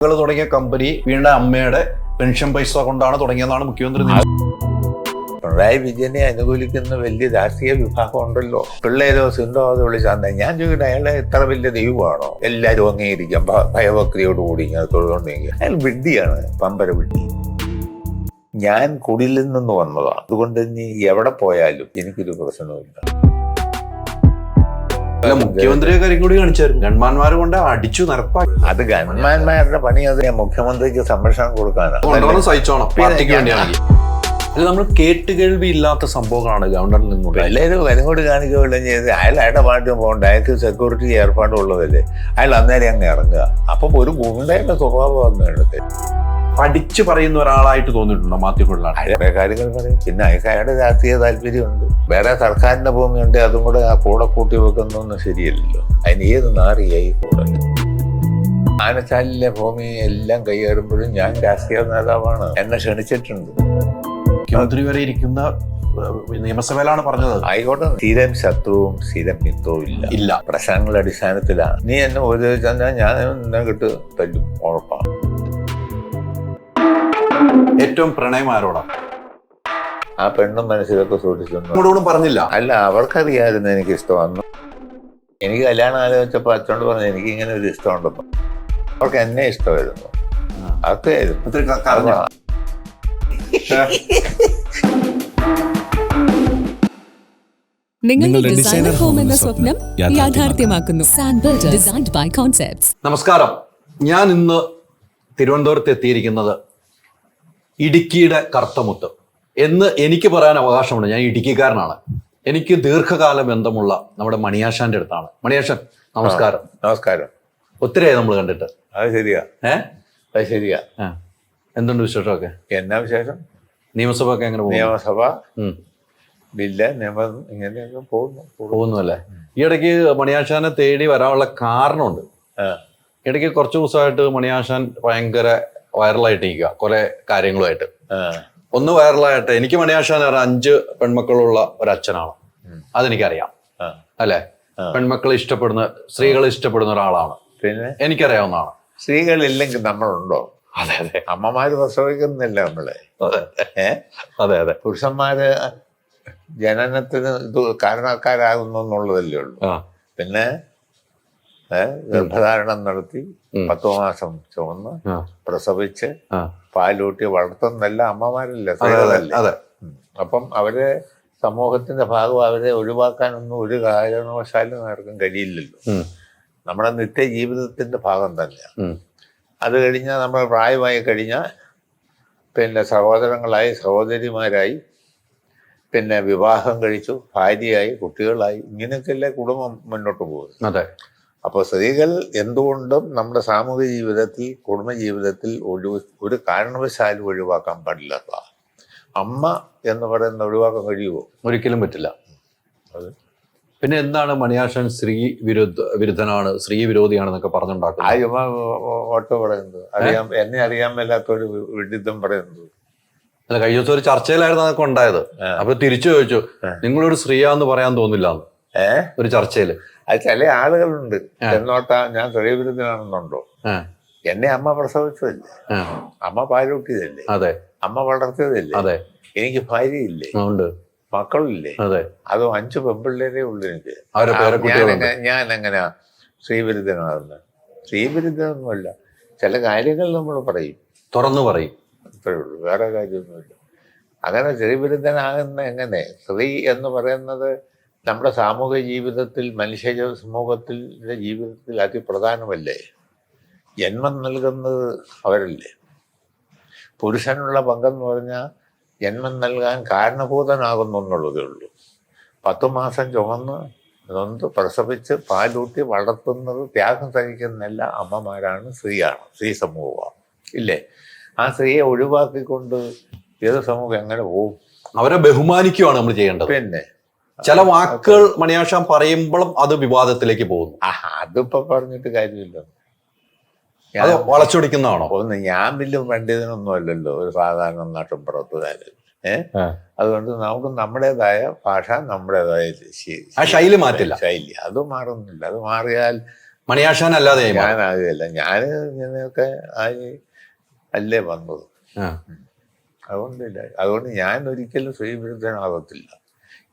തുടങ്ങിയ കമ്പനി വീണ്ടും അമ്മയുടെ പെൻഷൻ പൈസ കൊണ്ടാണ് തുടങ്ങിയതാണ് മുഖ്യമന്ത്രി. പിണറായി വിജയനെ അനുകൂലിക്കുന്ന വലിയ രാഷ്ട്രീയ വിഭാഗം ഉണ്ടല്ലോ. പിള്ളേരോ സിന്ധോ അത് വിളിച്ചാൽ ഞാൻ ചോദിക്കട്ടെ, അയാളെ എത്ര വലിയ ദൈവമാണോ? എല്ലാവരും അംഗീകരിക്കാം, ഭയഭക്തിയോടുകൂടി ഇങ്ങനെ തൊഴുകൊണ്ടെങ്കിൽ അയാൾ വിഡ്ഢിയാണ്, പമ്പര വിഡ്ഢി. ഞാൻ കുടിലിൽ നിന്ന് വന്നതാണ്, അതുകൊണ്ട് ഇനി എവിടെ പോയാലും എനിക്കൊരു പ്രശ്നവുമില്ല. മുഖ്യമന്ത്രിയെ കാര്യം കൂടി കാണിച്ചായിരുന്നു, ഗൺമാന്മാരെ കൊണ്ട് അടിച്ചു നിരപ്പാക്കി. അത് ഗൺമാന്മാരുടെ പണി, അത് മുഖ്യമന്ത്രിക്ക് സംരക്ഷണം കൊടുക്കാനാണ്. സഹിച്ചോണം, പാർട്ടിക്ക് വേണ്ടിയാണ്. അല്ല, നമ്മൾ കേട്ടുകേൾവി ഇല്ലാത്ത സംഭവങ്ങളാണ് ഗവൺമെന്റിൽ നിന്നും. എല്ലാവരും വരും കാണിക്കുകയല്ല ചെയ്ത് അയാളുടെ പാട്ടിൽ പോകണ്ട, അയാൾക്ക് സെക്യൂരിറ്റി ഏർപ്പാടുള്ളതല്ലേ, അയാൾ അന്നേരം അങ്ങ് ഇറങ്ങുക. അപ്പം ഒരു ഗുണ്ടയുടെ സ്വഭാവം അങ്ങ് പഠിച്ചു പറയുന്ന ഒരാളായിട്ട് തോന്നിയിട്ടുണ്ടോ മാധ്യമങ്ങളിലാണ്? അയാളുടെ കാര്യങ്ങൾ പറയും. പിന്നെ അയാളുടെ രാഷ്ട്രീയ താല്പര്യമുണ്ട്. വേറെ സർക്കാരിന്റെ ഭൂമിയുണ്ട്, അതും കൂടെ ആ കൂടെ കൂട്ടി വെക്കുന്നൊന്നും ശരിയല്ലല്ലോ. അതിന് ഏത് നാറിയായി കൂടെ. ആനച്ചാലിലെ ഭൂമി എല്ലാം കൈയേറുമ്പോഴും ഞാൻ രാഷ്ട്രീയ നേതാവാണ്, എന്നെ ക്ഷണിച്ചിട്ടുണ്ട്. മുഖ്യമന്ത്രി വരെ ഇരിക്കുന്ന നിയമസഭയിലാണ് പറഞ്ഞത്. ആയിക്കോട്ടെ, സ്ഥിരം ശത്രുവും സ്ഥിരം മിത്രവും ഇല്ല. പ്രശ്നങ്ങളുടെ അടിസ്ഥാനത്തിലാണ്. നീ എന്നെ ഉപദേശിച്ചാൽ ഞാൻ എന്നെ കിട്ട് തല്ലും, ഉറപ്പാണ്. ഏറ്റവും പ്രണയം ആരോടാണ്? ആ പെണ്ണും മനസ്സിലൊക്കെ സൂക്ഷിച്ചു പറഞ്ഞില്ല. അല്ല, അവർക്കറിയാമായിരുന്നു എനിക്ക് ഇഷ്ടമാണെന്ന്. എനിക്ക് കല്യാണം ആലോചിച്ചപ്പോൾ അച്ഛനോട് പറഞ്ഞു എനിക്ക് ഇങ്ങനെ ഒരു ഇഷ്ടമുണ്ടെന്ന്. അവർക്ക് എന്നെ ഇഷ്ടമായിരുന്നു, അതൊക്കെയായിരുന്നു. നിങ്ങളുടെ ഡിസൈനർ ഹോം എന്ന സ്വപ്നം യാഥാർത്ഥ്യമാക്കുന്നു. സാൻബിൾഡ്, ഡിസൈൻഡ് ബൈ കോൺസെപ്റ്റ്സ്. നമസ്കാരം. ഞാൻ ഇന്ന് തിരുവനന്തപുരത്ത് എത്തിയിരിക്കുന്നത് ഇടുക്കിയുടെ കർത്തമുത്ത് എന്ന് എനിക്ക് പറയാൻ അവകാശമുണ്ട്. ഞാൻ ഇടുക്കിക്കാരനാണ്. എനിക്ക് ദീർഘകാല ബന്ധമുള്ള നമ്മുടെ മണിയാശാന്റെ അടുത്താണ്. മണിയാശൻ, നമസ്കാരം. നമസ്കാരം. ഒത്തിരിയായി നമ്മൾ കണ്ടിട്ട്. അത് ശരിയാ, അത് ശരിയാ. എന്തുണ്ട് വിശേഷമൊക്കെ? എന്നാ വിശേഷം? നിയമസഭ ഒക്കെ എങ്ങനെ പോകുന്നു? നിയമസഭ ബില്ല് നിയമം ഇങ്ങനെയൊക്കെ പോകുന്നു അല്ലേ? ഈ ഇടയ്ക്ക് മണിയാശാനെ തേടി വരാനുള്ള കാരണമുണ്ട്. ഇടയ്ക്ക് കുറച്ച് ദിവസമായിട്ട് മണിയാശാൻ ഭയങ്കര വൈറലായിട്ടിരിക്കുക കുറെ കാര്യങ്ങളുമായിട്ട്. ഒന്ന് വൈറലായിട്ട്, എനിക്ക് മണിയാശാൻ 5 പെൺമക്കളുള്ള ഒരച്ഛനാണ്, അതെനിക്കറിയാം. അല്ലെ, പെൺമക്കളെ ഇഷ്ടപ്പെടുന്ന, സ്ത്രീകളെ ഇഷ്ടപ്പെടുന്ന ഒരാളാണ്, പിന്നെ എനിക്കറിയാവുന്നതാണ്. സ്ത്രീകളില്ലെങ്കിൽ നമ്മളുണ്ടോ? അതെ അതെ. അമ്മമാര് പ്രസവിക്കുന്നില്ല നമ്മളെ. അതെ അതെ. പുരുഷന്മാര് ജനനത്തിന് ഇത് കാരണക്കാരാകുന്നു എന്നുള്ളതല്ലേ ഉള്ളൂ. പിന്നെ ഗർഭധാരണം നടത്തി 10 മാസം ചുമന്ന് പ്രസവിച്ച് പാലൂട്ടി വളർത്തുന്നല്ല അമ്മമാരല്ലേ, സ്ത്രീകളല്ലേ. അപ്പം അവരെ സമൂഹത്തിന്റെ ഭാഗം അവരെ ഒഴിവാക്കാനൊന്നും ഒരു കാരണവശാലും ആർക്കും കഴിയില്ലല്ലോ. നമ്മുടെ നിത്യ ജീവിതത്തിന്റെ ഭാഗം തന്നെയാണ്. അത് കഴിഞ്ഞാൽ നമ്മൾ പ്രായമായി കഴിഞ്ഞാൽ പിന്നെ സഹോദരങ്ങളായി, സഹോദരിമാരായി, പിന്നെ വിവാഹം കഴിച്ചു, ഭാര്യയായി, കുട്ടികളായി, ഇങ്ങനെയൊക്കെയല്ലേ കുടുംബം മുന്നോട്ട് പോകുന്നത്. അതെ. അപ്പോൾ സ്ത്രീകൾ എന്തുകൊണ്ടും നമ്മുടെ സാമൂഹിക ജീവിതത്തിൽ, കുടുംബജീവിതത്തിൽ ഒരു കാരണവശാലും ഒഴിവാക്കാൻ പാടില്ലാത്ത അമ്മ എന്ന് പറയുന്ന ഒഴിവാക്കാൻ കഴിയുമോ? ഒരിക്കലും പറ്റില്ല. അത് പിന്നെ എന്താണ് മണിയാശൻ സ്ത്രീ വിരുദ്ധനാണ്, സ്ത്രീ വിരോധിയാണെന്നൊക്കെ പറഞ്ഞുണ്ടാക്കുന്നത്? ഓട്ടോ പറയുന്നത് എന്നെ അറിയാൻ മേലാത്തൊരു വിഡിത്തം പറയുന്നത്. അല്ല, കഴിഞ്ഞ ദിവസം ഒരു ചർച്ചയിലായിരുന്നു അതൊക്കെ ഉണ്ടായത്. അപ്പൊ തിരിച്ചു ചോദിച്ചു, നിങ്ങളൊരു സ്ത്രീയാന്ന് പറയാൻ തോന്നില്ലാന്ന് ഒരു ചർച്ചയില്. അത് ചില ആളുകളുണ്ട്, എന്നോട്ടാ ഞാൻ സ്ത്രീ വിരുദ്ധനാണെന്നുണ്ടോ? എന്നെ അമ്മ പ്രസവിച്ചതല്ലേ, അമ്മ പാലൂട്ടിയതല്ലേ, അതെ, അമ്മ വളർത്തിയതല്ലേ, അതെ. എനിക്ക് ഭാര്യയില്ലേ, മക്കളില്ലേ, അതെ. അതും 5 പെൺപിള്ളേരേ ഉള്ളു എനിക്ക്. ഞാൻ എങ്ങനെയാ സ്ത്രീവിരുദ്ധനാകുന്നത്? സ്ത്രീവിരുദ്ധനൊന്നുമല്ല, ചില കാര്യങ്ങൾ നമ്മൾ പറയും, തുറന്നു പറയും, അത്രേ ഉള്ളൂ, വേറെ കാര്യമൊന്നുമില്ല. അങ്ങനെ സ്ത്രീവിരുദ്ധനാകുന്ന എങ്ങനെ? സ്ത്രീ എന്ന് പറയുന്നത് നമ്മുടെ സാമൂഹിക ജീവിതത്തിൽ, മനുഷ്യ സമൂഹത്തിൻ്റെ ജീവിതത്തിൽ അതിപ്രധാനമല്ലേ? ജന്മം നൽകുന്നത് അവരല്ലേ. പുരുഷനുള്ള പങ്കെന്ന് പറഞ്ഞാൽ ജന്മം നൽകാൻ കാരണഭൂതനാകുന്നു എന്നുള്ളതേ ഉള്ളൂ. 10 മാസം ചുമന്ന് നൊന്ത് പ്രസവിച്ച് പാലൂട്ടി വളർത്തുന്നത്, ത്യാഗം സഹിക്കുന്നില്ല അമ്മമാരാണ്, സ്ത്രീയാണ്, സ്ത്രീ സമൂഹമാണ്, ഇല്ലേ? ആ സ്ത്രീയെ ഒഴിവാക്കിക്കൊണ്ട് ഏത് സമൂഹം എങ്ങനെ പോകും? അവരെ ബഹുമാനിക്കുകയാണ് നമ്മൾ ചെയ്യേണ്ടത്. പിന്നെ ചില വാക്കുകൾ മണിയാശാൻ പറയുമ്പോഴും അത് വിവാദത്തിലേക്ക് പോകുന്നു. അതിപ്പോ പറഞ്ഞിട്ട് കാര്യമില്ല, വളച്ചൊടിക്കുന്നതാണോ? ഒന്ന് ഞാൻ വലിയ പണ്ഡിതനൊന്നും അല്ലല്ലോ, ഒരു സാധാരണ നാട്ടിൻപുറത്തുകാരൻ. അതുകൊണ്ട് നമുക്ക് നമ്മുടേതായ ഭാഷ, നമ്മുടേതായ ശൈലി മാറ്റില്ല. ശൈലി അത് മാറുന്നില്ല. അത് മാറിയാൽ മണിയാശാൻ അല്ലാതെ ഞാനാകുകയല്ല. ഞാൻ ഇങ്ങനെയൊക്കെ ആയി അല്ലേ വന്നത്. അതുകൊണ്ട് ഞാൻ ഒരിക്കലും സ്ത്രീവിരുദ്ധനാകത്തില്ല.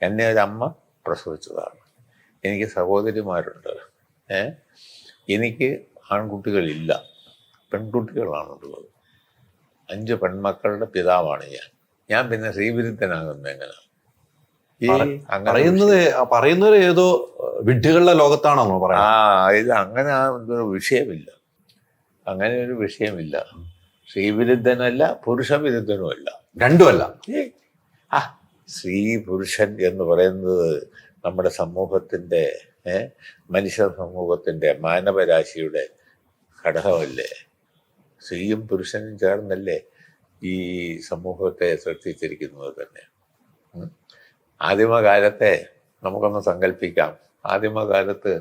എന്നെ ഒരമ്മ പ്രസവിച്ചതാണ്. എനിക്ക് സഹോദരിമാരുണ്ട്. എനിക്ക് ആൺകുട്ടികളില്ല, പെൺകുട്ടികളാണുള്ളത്. 5 പെൺമക്കളുടെ പിതാവാണ് ഞാൻ പിന്നെ സ്ത്രീവിരുദ്ധനാകുന്നത് എങ്ങനെ? പറയുന്നത് ഏതോ വിഡ്ഢികളുടെ ലോകത്താണോ പറയുന്നത്? ഇത് അങ്ങനെ ഒരു വിഷയമില്ല, അങ്ങനെ ഒരു വിഷയമില്ല. സ്ത്രീവിരുദ്ധനല്ല, പുരുഷവിരുദ്ധനുമല്ല, രണ്ടുമല്ല. സ്ത്രീ പുരുഷൻ എന്ന് പറയുന്നത് നമ്മുടെ സമൂഹത്തിൻ്റെ, മനുഷ്യ സമൂഹത്തിൻ്റെ മാനവരാശിയുടെ ഘടകമല്ലേ? സ്ത്രീയും പുരുഷനും ചേർന്നല്ലേ ഈ സമൂഹത്തെ സൃഷ്ടിച്ചിരിക്കുന്നത് തന്നെ. ആദിമകാലത്തെ നമുക്കൊന്ന് സങ്കല്പിക്കാം. ആദിമകാലത്ത്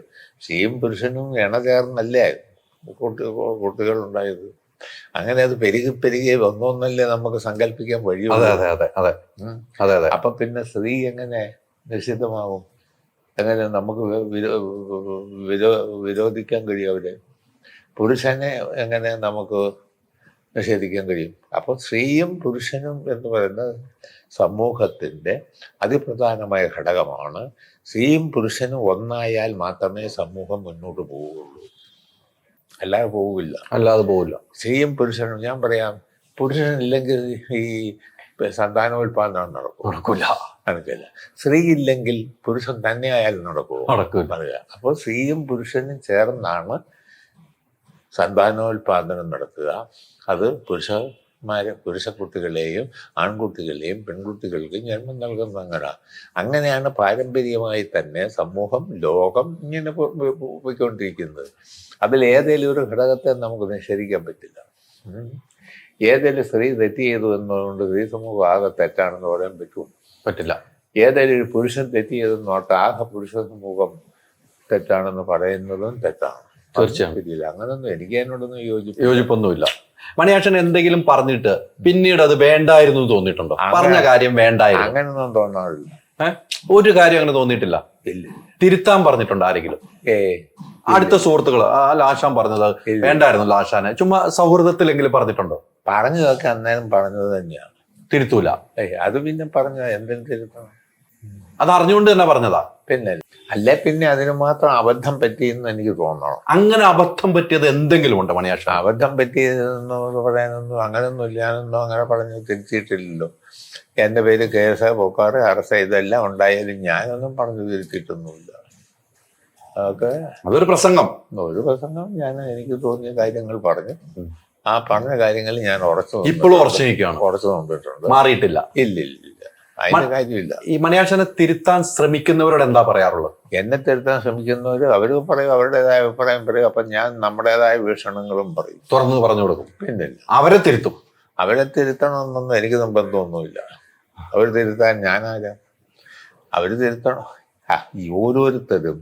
സ്ത്രീയും പുരുഷനും ഇണചേർന്നല്ലേ കുട്ടികളുണ്ടായത്. അങ്ങനെ അത് പെരുകി വന്നോന്നല്ലേ നമുക്ക് സങ്കല്പിക്കാൻ വഴിയുള്ളൂ. അപ്പൊ പിന്നെ സ്ത്രീ എങ്ങനെ നിഷിദ്ധമാകും? എങ്ങനെ നമുക്ക് വിരോധിക്കാൻ കഴിയും അവരെ? പുരുഷനെ എങ്ങനെ നമുക്ക് നിഷേധിക്കാൻ കഴിയും? അപ്പോൾ സ്ത്രീയും പുരുഷനും എന്ന് പറയുന്നത് സമൂഹത്തിൻ്റെ അതിപ്രധാനമായ ഘടകമാണ്. സ്ത്രീയും പുരുഷനും ഒന്നായാൽ മാത്രമേ സമൂഹം മുന്നോട്ട് പോവുകയുള്ളൂ, അല്ലാതെ പോവില്ല. സ്ത്രീയും പുരുഷനും, ഞാൻ പറയാം, പുരുഷനില്ലെങ്കിൽ ഈ സന്താനോൽപാദനം നടക്കില്ല. സ്ത്രീ ഇല്ലെങ്കിൽ പുരുഷൻ തന്നെ ആയാലും നടക്കുക. അപ്പോൾ സ്ത്രീയും പുരുഷനും ചേർന്നാണ് സന്താനോൽപാദനം നടത്തുക. അത് പുരുഷക്കുട്ടികളെയും ആൺകുട്ടികളെയും പെൺകുട്ടികൾക്കും ജന്മം നൽകുന്ന അങ്ങനെയാണ് പാരമ്പര്യമായി തന്നെ സമൂഹം, ലോകം ഇങ്ങനെ പോയിക്കൊണ്ടിരിക്കുന്നത്. അതിൽ ഏതെങ്കിലും ഒരു ഘടകത്തെ നമുക്ക് നിഷേധിക്കാൻ പറ്റില്ല. ഏതെങ്കിലും സ്ത്രീ തെറ്റ് ചെയ്തു എന്നതുകൊണ്ട് സ്ത്രീ സമൂഹം ആകെ തെറ്റാണെന്ന് പറയാൻ പറ്റില്ല. ഏതെങ്കിലും ഒരു പുരുഷൻ തെറ്റ് ചെയ്തെന്നോട്ട് ആകെ പുരുഷ സമൂഹം തെറ്റാണെന്ന് പറയുന്നതും തെറ്റാണ്. തീർച്ചയായും അങ്ങനൊന്നും എനിക്ക് അതിനോടൊന്നും യോജിപ്പൊന്നുമില്ല. മണിയാശൻ എന്തെങ്കിലും പറഞ്ഞിട്ട് പിന്നീട് അത് വേണ്ടായിരുന്നു തോന്നിയിട്ടുണ്ടോ? പറഞ്ഞ കാര്യം വേണ്ടായിരുന്നു അങ്ങനൊന്നും തോന്നാറില്ല. ഒരു കാര്യം അങ്ങനെ തോന്നിയിട്ടില്ല. തിരുത്താൻ പറഞ്ഞിട്ടുണ്ടോ ആരെങ്കിലും? അടുത്ത സുഹൃത്തുക്കൾ ലാശാൻ പറഞ്ഞത് വേണ്ടായിരുന്നു ലാശാന്, ചുമ്മാ സൗഹൃദത്തിലെങ്കിലും പറഞ്ഞിട്ടുണ്ടോ? പറഞ്ഞതൊക്കെ അന്നേരം പറഞ്ഞത് തന്നെയാണ്, തിരുത്തൂല. അത് പിന്നെ പറഞ്ഞ എന്തെങ്കിലും തിരുത്തണം. അത് അറിഞ്ഞുകൊണ്ട് തന്നെ പറഞ്ഞതാ. പിന്നെ അതിന് മാത്രം അബദ്ധം പറ്റിയെന്ന് എനിക്ക് തോന്നണം. അങ്ങനെ അബദ്ധം പറ്റിയത് എന്തെങ്കിലും ഉണ്ടോ മണിയാശ? അബദ്ധം പറ്റിയതെന്നോ പറയാനൊന്നും അങ്ങനൊന്നും ഇല്ലാന്നോ അങ്ങനെ പറഞ്ഞ് തിരുത്തിയിട്ടില്ലല്ലോ. എൻ്റെ പേര് കേസ്, പൊക്കാറ്, അറസ്റ്റ് ഇതെല്ലാം ഉണ്ടായാലും ഞാനൊന്നും പറഞ്ഞു തിരുത്തിയിട്ടൊന്നുമില്ല. അതൊരു പ്രസംഗം ഞാൻ എനിക്ക് തോന്നിയ കാര്യങ്ങൾ പറഞ്ഞു. ആ പറഞ്ഞ കാര്യങ്ങൾ ഞാൻ ഇപ്പോഴും ഉറച്ചു നോക്കിയിട്ടുണ്ട്. മാറിയിട്ടില്ല. ഇല്ല, അതിന്റെ കാര്യമില്ല. ഈ മണിയാശനെ തിരുത്താൻ ശ്രമിക്കുന്നവരോട് എന്താ പറയാറുള്ളത്? എന്നെ തിരുത്താൻ ശ്രമിക്കുന്നവർ അവർ പറയും, അവരുടേതായ അഭിപ്രായം പറയും. അപ്പം ഞാൻ നമ്മുടേതായ വീക്ഷണങ്ങളും പറയും, തുറന്നു പറഞ്ഞു കൊടുക്കും. പിന്നെ അവരെ തിരുത്തണമെന്നൊന്നും എനിക്ക് ബന്ധമൊന്നുമില്ല. അവർ തിരുത്താൻ ഞാനാരാ? അവർ തിരുത്തണം. ഈ ഓരോരുത്തരും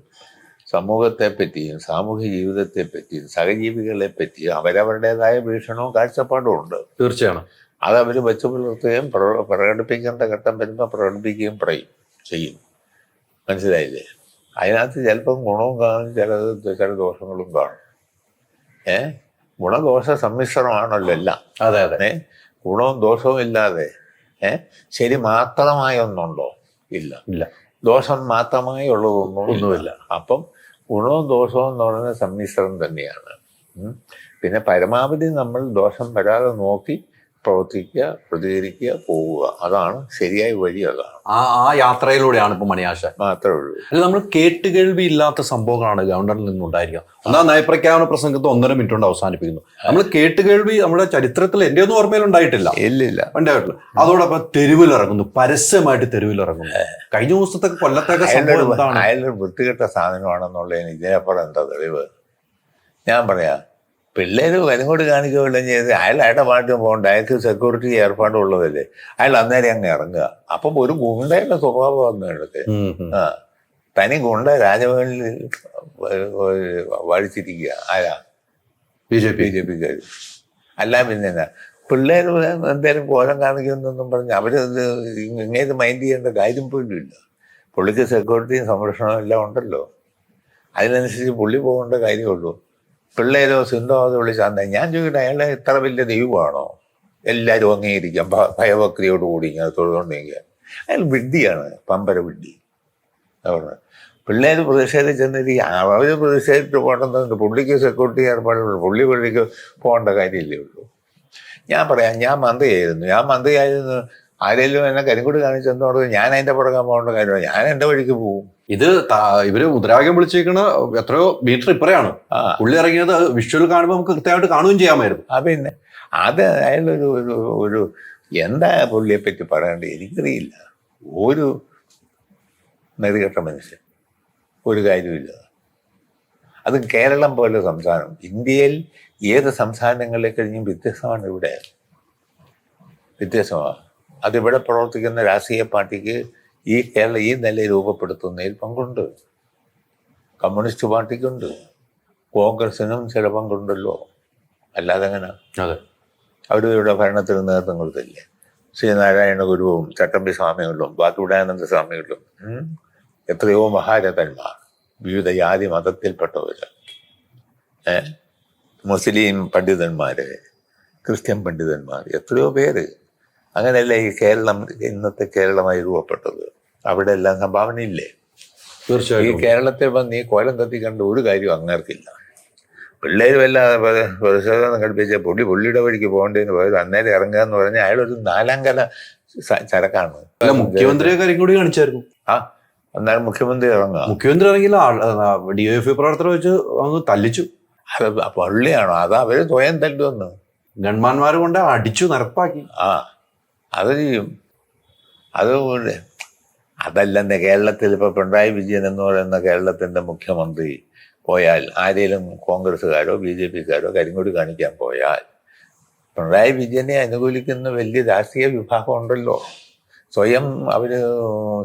സമൂഹത്തെ പറ്റിയും സാമൂഹ്യ ജീവിതത്തെ പറ്റിയും സഹജീവികളെ പറ്റിയും അവരവരുടേതായ വീക്ഷണവും കാഴ്ചപ്പാടും ഉണ്ട്. തീർച്ചയാണ്. അത് അവർ വെച്ച് പുലർത്തുകയും പ്രകടിപ്പിക്കേണ്ട ഘട്ടം വരുമ്പോൾ പ്രകടിപ്പിക്കുകയും ചെയ്യും. മനസ്സിലായില്ലേ? അതിനകത്ത് ചിലപ്പം ഗുണവും കാണും, ചില ദോഷങ്ങളും കാണും. ഗുണദോഷ സമ്മിശ്രമാണല്ലോ എല്ലാം. അതെ. ഗുണവും ദോഷവും ഇല്ലാതെ ശരി മാത്രമായി ഒന്നുണ്ടോ? ഇല്ല. ദോഷം മാത്രമായി ഉള്ളതൊന്നുമില്ല. അപ്പം ഗുണവും ദോഷവും എന്ന് പറയുന്നത് സമ്മിശ്രം തന്നെയാണ്. പിന്നെ പരമാവധി നമ്മൾ ദോഷം വരാതെ നോക്കി പ്രവർത്തിക്കുക, പ്രതികരിക്കുക, പോവുക. അതാണ് ശരിയായ വഴി. അതാണ് ആ യാത്രയിലൂടെയാണ് ഇപ്പൊ മണിയാശൻ. മാത്രമേ ഉള്ളൂ. അല്ല, നമ്മൾ കേട്ടുകേൾവി ഇല്ലാത്ത സംഭവങ്ങളാണ് ഗവർണറിൽ നിന്നുണ്ടായിരിക്കുക. ഒന്നാം നയപ്രഖ്യാപന പ്രസംഗത്ത് 1.5 മിനിറ്റ് കൊണ്ട് അവസാനിപ്പിക്കുന്നു. നമ്മൾ കേട്ടുകേൾവി നമ്മുടെ ചരിത്രത്തിൽ എൻ്റെ ഒന്നും ഓർമ്മയിൽ ഉണ്ടായിട്ടില്ല. ഉണ്ടായിട്ടില്ല. അതോടൊപ്പം തെരുവിലിറങ്ങുന്നു, പരസ്യമായിട്ട് തെരുവിലിറങ്ങുന്നു. കഴിഞ്ഞ ദിവസത്തൊക്കെ കൊല്ലത്തൊക്കെ അയാളൊരു വൃത്തികെട്ട സാധനമാണെന്നുള്ളതിന് ഇതിനപ്പുറം എന്താ തെളിവ്? ഞാൻ പറയാം, പിള്ളേർ വരങ്ങോട്ട് കാണിക്കുകയില്ല ചെയ്ത് അയാളുടെ പാട്ടും പോകണ്ട, അയാൾക്ക് സെക്യൂരിറ്റി ഏർപ്പാടുള്ളതല്ലേ, അയാൾ അന്നേരം അങ്ങ് ഇറങ്ങുക. അപ്പം ഒരു ഗുണ്ടയുടെ സ്വഭാവം വന്നു എടുത്ത് തനി ഗുണ്ട രാജഭവനിൽ വഴിച്ചിരിക്കുക. ആരാ? BJP-ക്കാർ. അല്ല പിന്നെ എന്നാ പിള്ളേർ എന്തായാലും കോലം കാണിക്കുന്നെന്നും പറഞ്ഞ് അവരത് ഇങ്ങനെ മൈൻഡ് ചെയ്യേണ്ട കാര്യം പോലും ഇല്ല. പുള്ളിക്ക് സെക്യൂരിറ്റിയും സംരക്ഷണവും എല്ലാം ഉണ്ടല്ലോ. അതിനനുസരിച്ച് പുള്ളി പോകേണ്ട കാര്യമുള്ളൂ. പിള്ളേരോ സിന്ധോ അത് വിളിച്ചാൽ ഞാൻ ചോദിക്കട്ടെ, അയാളെ ഇത്ര വലിയ ദൈവമാണോ എല്ലാവരും അംഗീകരിക്കാം ഭയഭക്തിയോടുകൂടി ഇങ്ങനെ തൊഴുതുകൊണ്ടിരിക്കുക? അയാൾ വിഡ്ഢിയാണ്, പമ്പര വിഡ്ഢി. അതുകൊണ്ട് പിള്ളേർ പ്രതിഷേധിച്ചെന്നിരിക്കുക, അവർ പ്രതിഷേധിച്ച് പോകേണ്ടതുണ്ട്. പുള്ളിക്ക് സെക്യൂരിറ്റി ഏർപ്പാടുള്ളൂ, പുള്ളിക്ക് പോകേണ്ട കാര്യമില്ലേ ഉള്ളൂ. ഞാൻ പറയാം, ഞാൻ മന്ത്രിയായിരുന്നു, ആരെങ്കിലും എന്നെ കരിങ്കൊടി കാണിച്ചെന്നോട് ഞാൻ അതിൻ്റെ പുറകെ പോകേണ്ട കാര്യമാണ്. ഞാൻ എൻ്റെ വഴിക്ക് പോകും. ഇത് ഇവര് മുദ്രാവാക്യം വിളിച്ചേക്കണ എത്രയോ മീറ്റർ ഇപ്പറയാണ് പുള്ളി ഇറങ്ങിയത്. വിഷ്വൽ കാണുമ്പോൾ നമുക്ക് കൃത്യമായിട്ട് കാണുകയും ചെയ്യാമായിരുന്നു. പിന്നെ അത് അയാളൊരു ഒരു എന്താ പുള്ളിയെ പറ്റി പറയേണ്ടത് എനിക്കറിയില്ല. ഒരു നെറികെട്ട മനുഷ്യൻ, ഒരു കാര്യമില്ല. അത് കേരളം പോലെ സംസ്ഥാനം, ഇന്ത്യയിൽ ഏത് സംസ്ഥാനങ്ങളെ കഴിഞ്ഞും വ്യത്യസ്തമാണ്. ഇവിടെ വ്യത്യസ്തമാണ്. അതിവിടെ പ്രവർത്തിക്കുന്ന രാഷ്ട്രീയ പാർട്ടിക്ക് ഈ നില രൂപപ്പെടുത്തുന്നതിൽ പങ്കുണ്ട്. കമ്മ്യൂണിസ്റ്റ് പാർട്ടിക്കുണ്ട്, കോൺഗ്രസിനും ചില പങ്കുണ്ടല്ലോ. അല്ലാതെ എങ്ങനെ? അതെ, അവരുടെ ഭരണത്തിന് നേതൃത്വം കൊടുത്തില്ലേ? ശ്രീനാരായണ ഗുരുവും ചട്ടമ്പി സ്വാമികളും ബാക്കിയുടാനന്ദ സ്വാമികളും എത്രയോ മഹാരഥന്മാർ, വിവിധ ജാതി മതത്തിൽപ്പെട്ടവർ, മുസ്ലിം പണ്ഡിതന്മാര്, ക്രിസ്ത്യൻ പണ്ഡിതന്മാർ, എത്രയോ പേര്. അങ്ങനെയല്ല ഈ കേരളം ഇന്നത്തെ കേരളമായി രൂപപ്പെട്ടത്. അവിടെ എല്ലാം സംഭാവനയില്ലേ? തീർച്ചയായും. ഈ കേരളത്തിൽ വന്ന് ഈ കോലം കത്തിക്കണ്ട ഒരു കാര്യവും അങ്ങേർക്കില്ല. പിള്ളേർ വല്ല പ്രതിഷേധം സംഘടിപ്പിച്ച പുള്ളിയുടെ വഴിക്ക് പോകേണ്ടതെന്ന് പോയത് അന്നേരം ഇറങ്ങുക എന്ന് പറഞ്ഞാൽ അയാളൊരു 4ാം കല ചരക്കാണ്. മുഖ്യമന്ത്രിയെ കരിങ്കൊടി കാണിച്ചായിരുന്നു. അന്നേരം മുഖ്യമന്ത്രി മുഖ്യമന്ത്രി ഇറങ്ങിയില്ല, DYFI പ്രവർത്തനം വെച്ച് അങ്ങ് തല്ലിച്ചു. അത് പള്ളിയാണോ? അത് അവര് സ്വയം തല്ലുവന്ന് ഗൺമാന്മാർ കൊണ്ട് അടിച്ചു നിരപ്പാക്കി. അത് ചെയ്യും. അതുകൊണ്ട് അതല്ലെന്ന് കേരളത്തിൽ ഇപ്പൊ പിണറായി വിജയൻ എന്ന് പറയുന്ന കേരളത്തിന്റെ മുഖ്യമന്ത്രി പോയാൽ, ആരെങ്കിലും കോൺഗ്രസ്സുകാരോ BJPക്കാരോ കരിങ്കൊടി കാണിക്കാൻ പോയാൽ, പിണറായി വിജയനെ അനുകൂലിക്കുന്ന വലിയ രാഷ്ട്രീയ വിഭാഗം ഉണ്ടല്ലോ. സ്വയം അവര്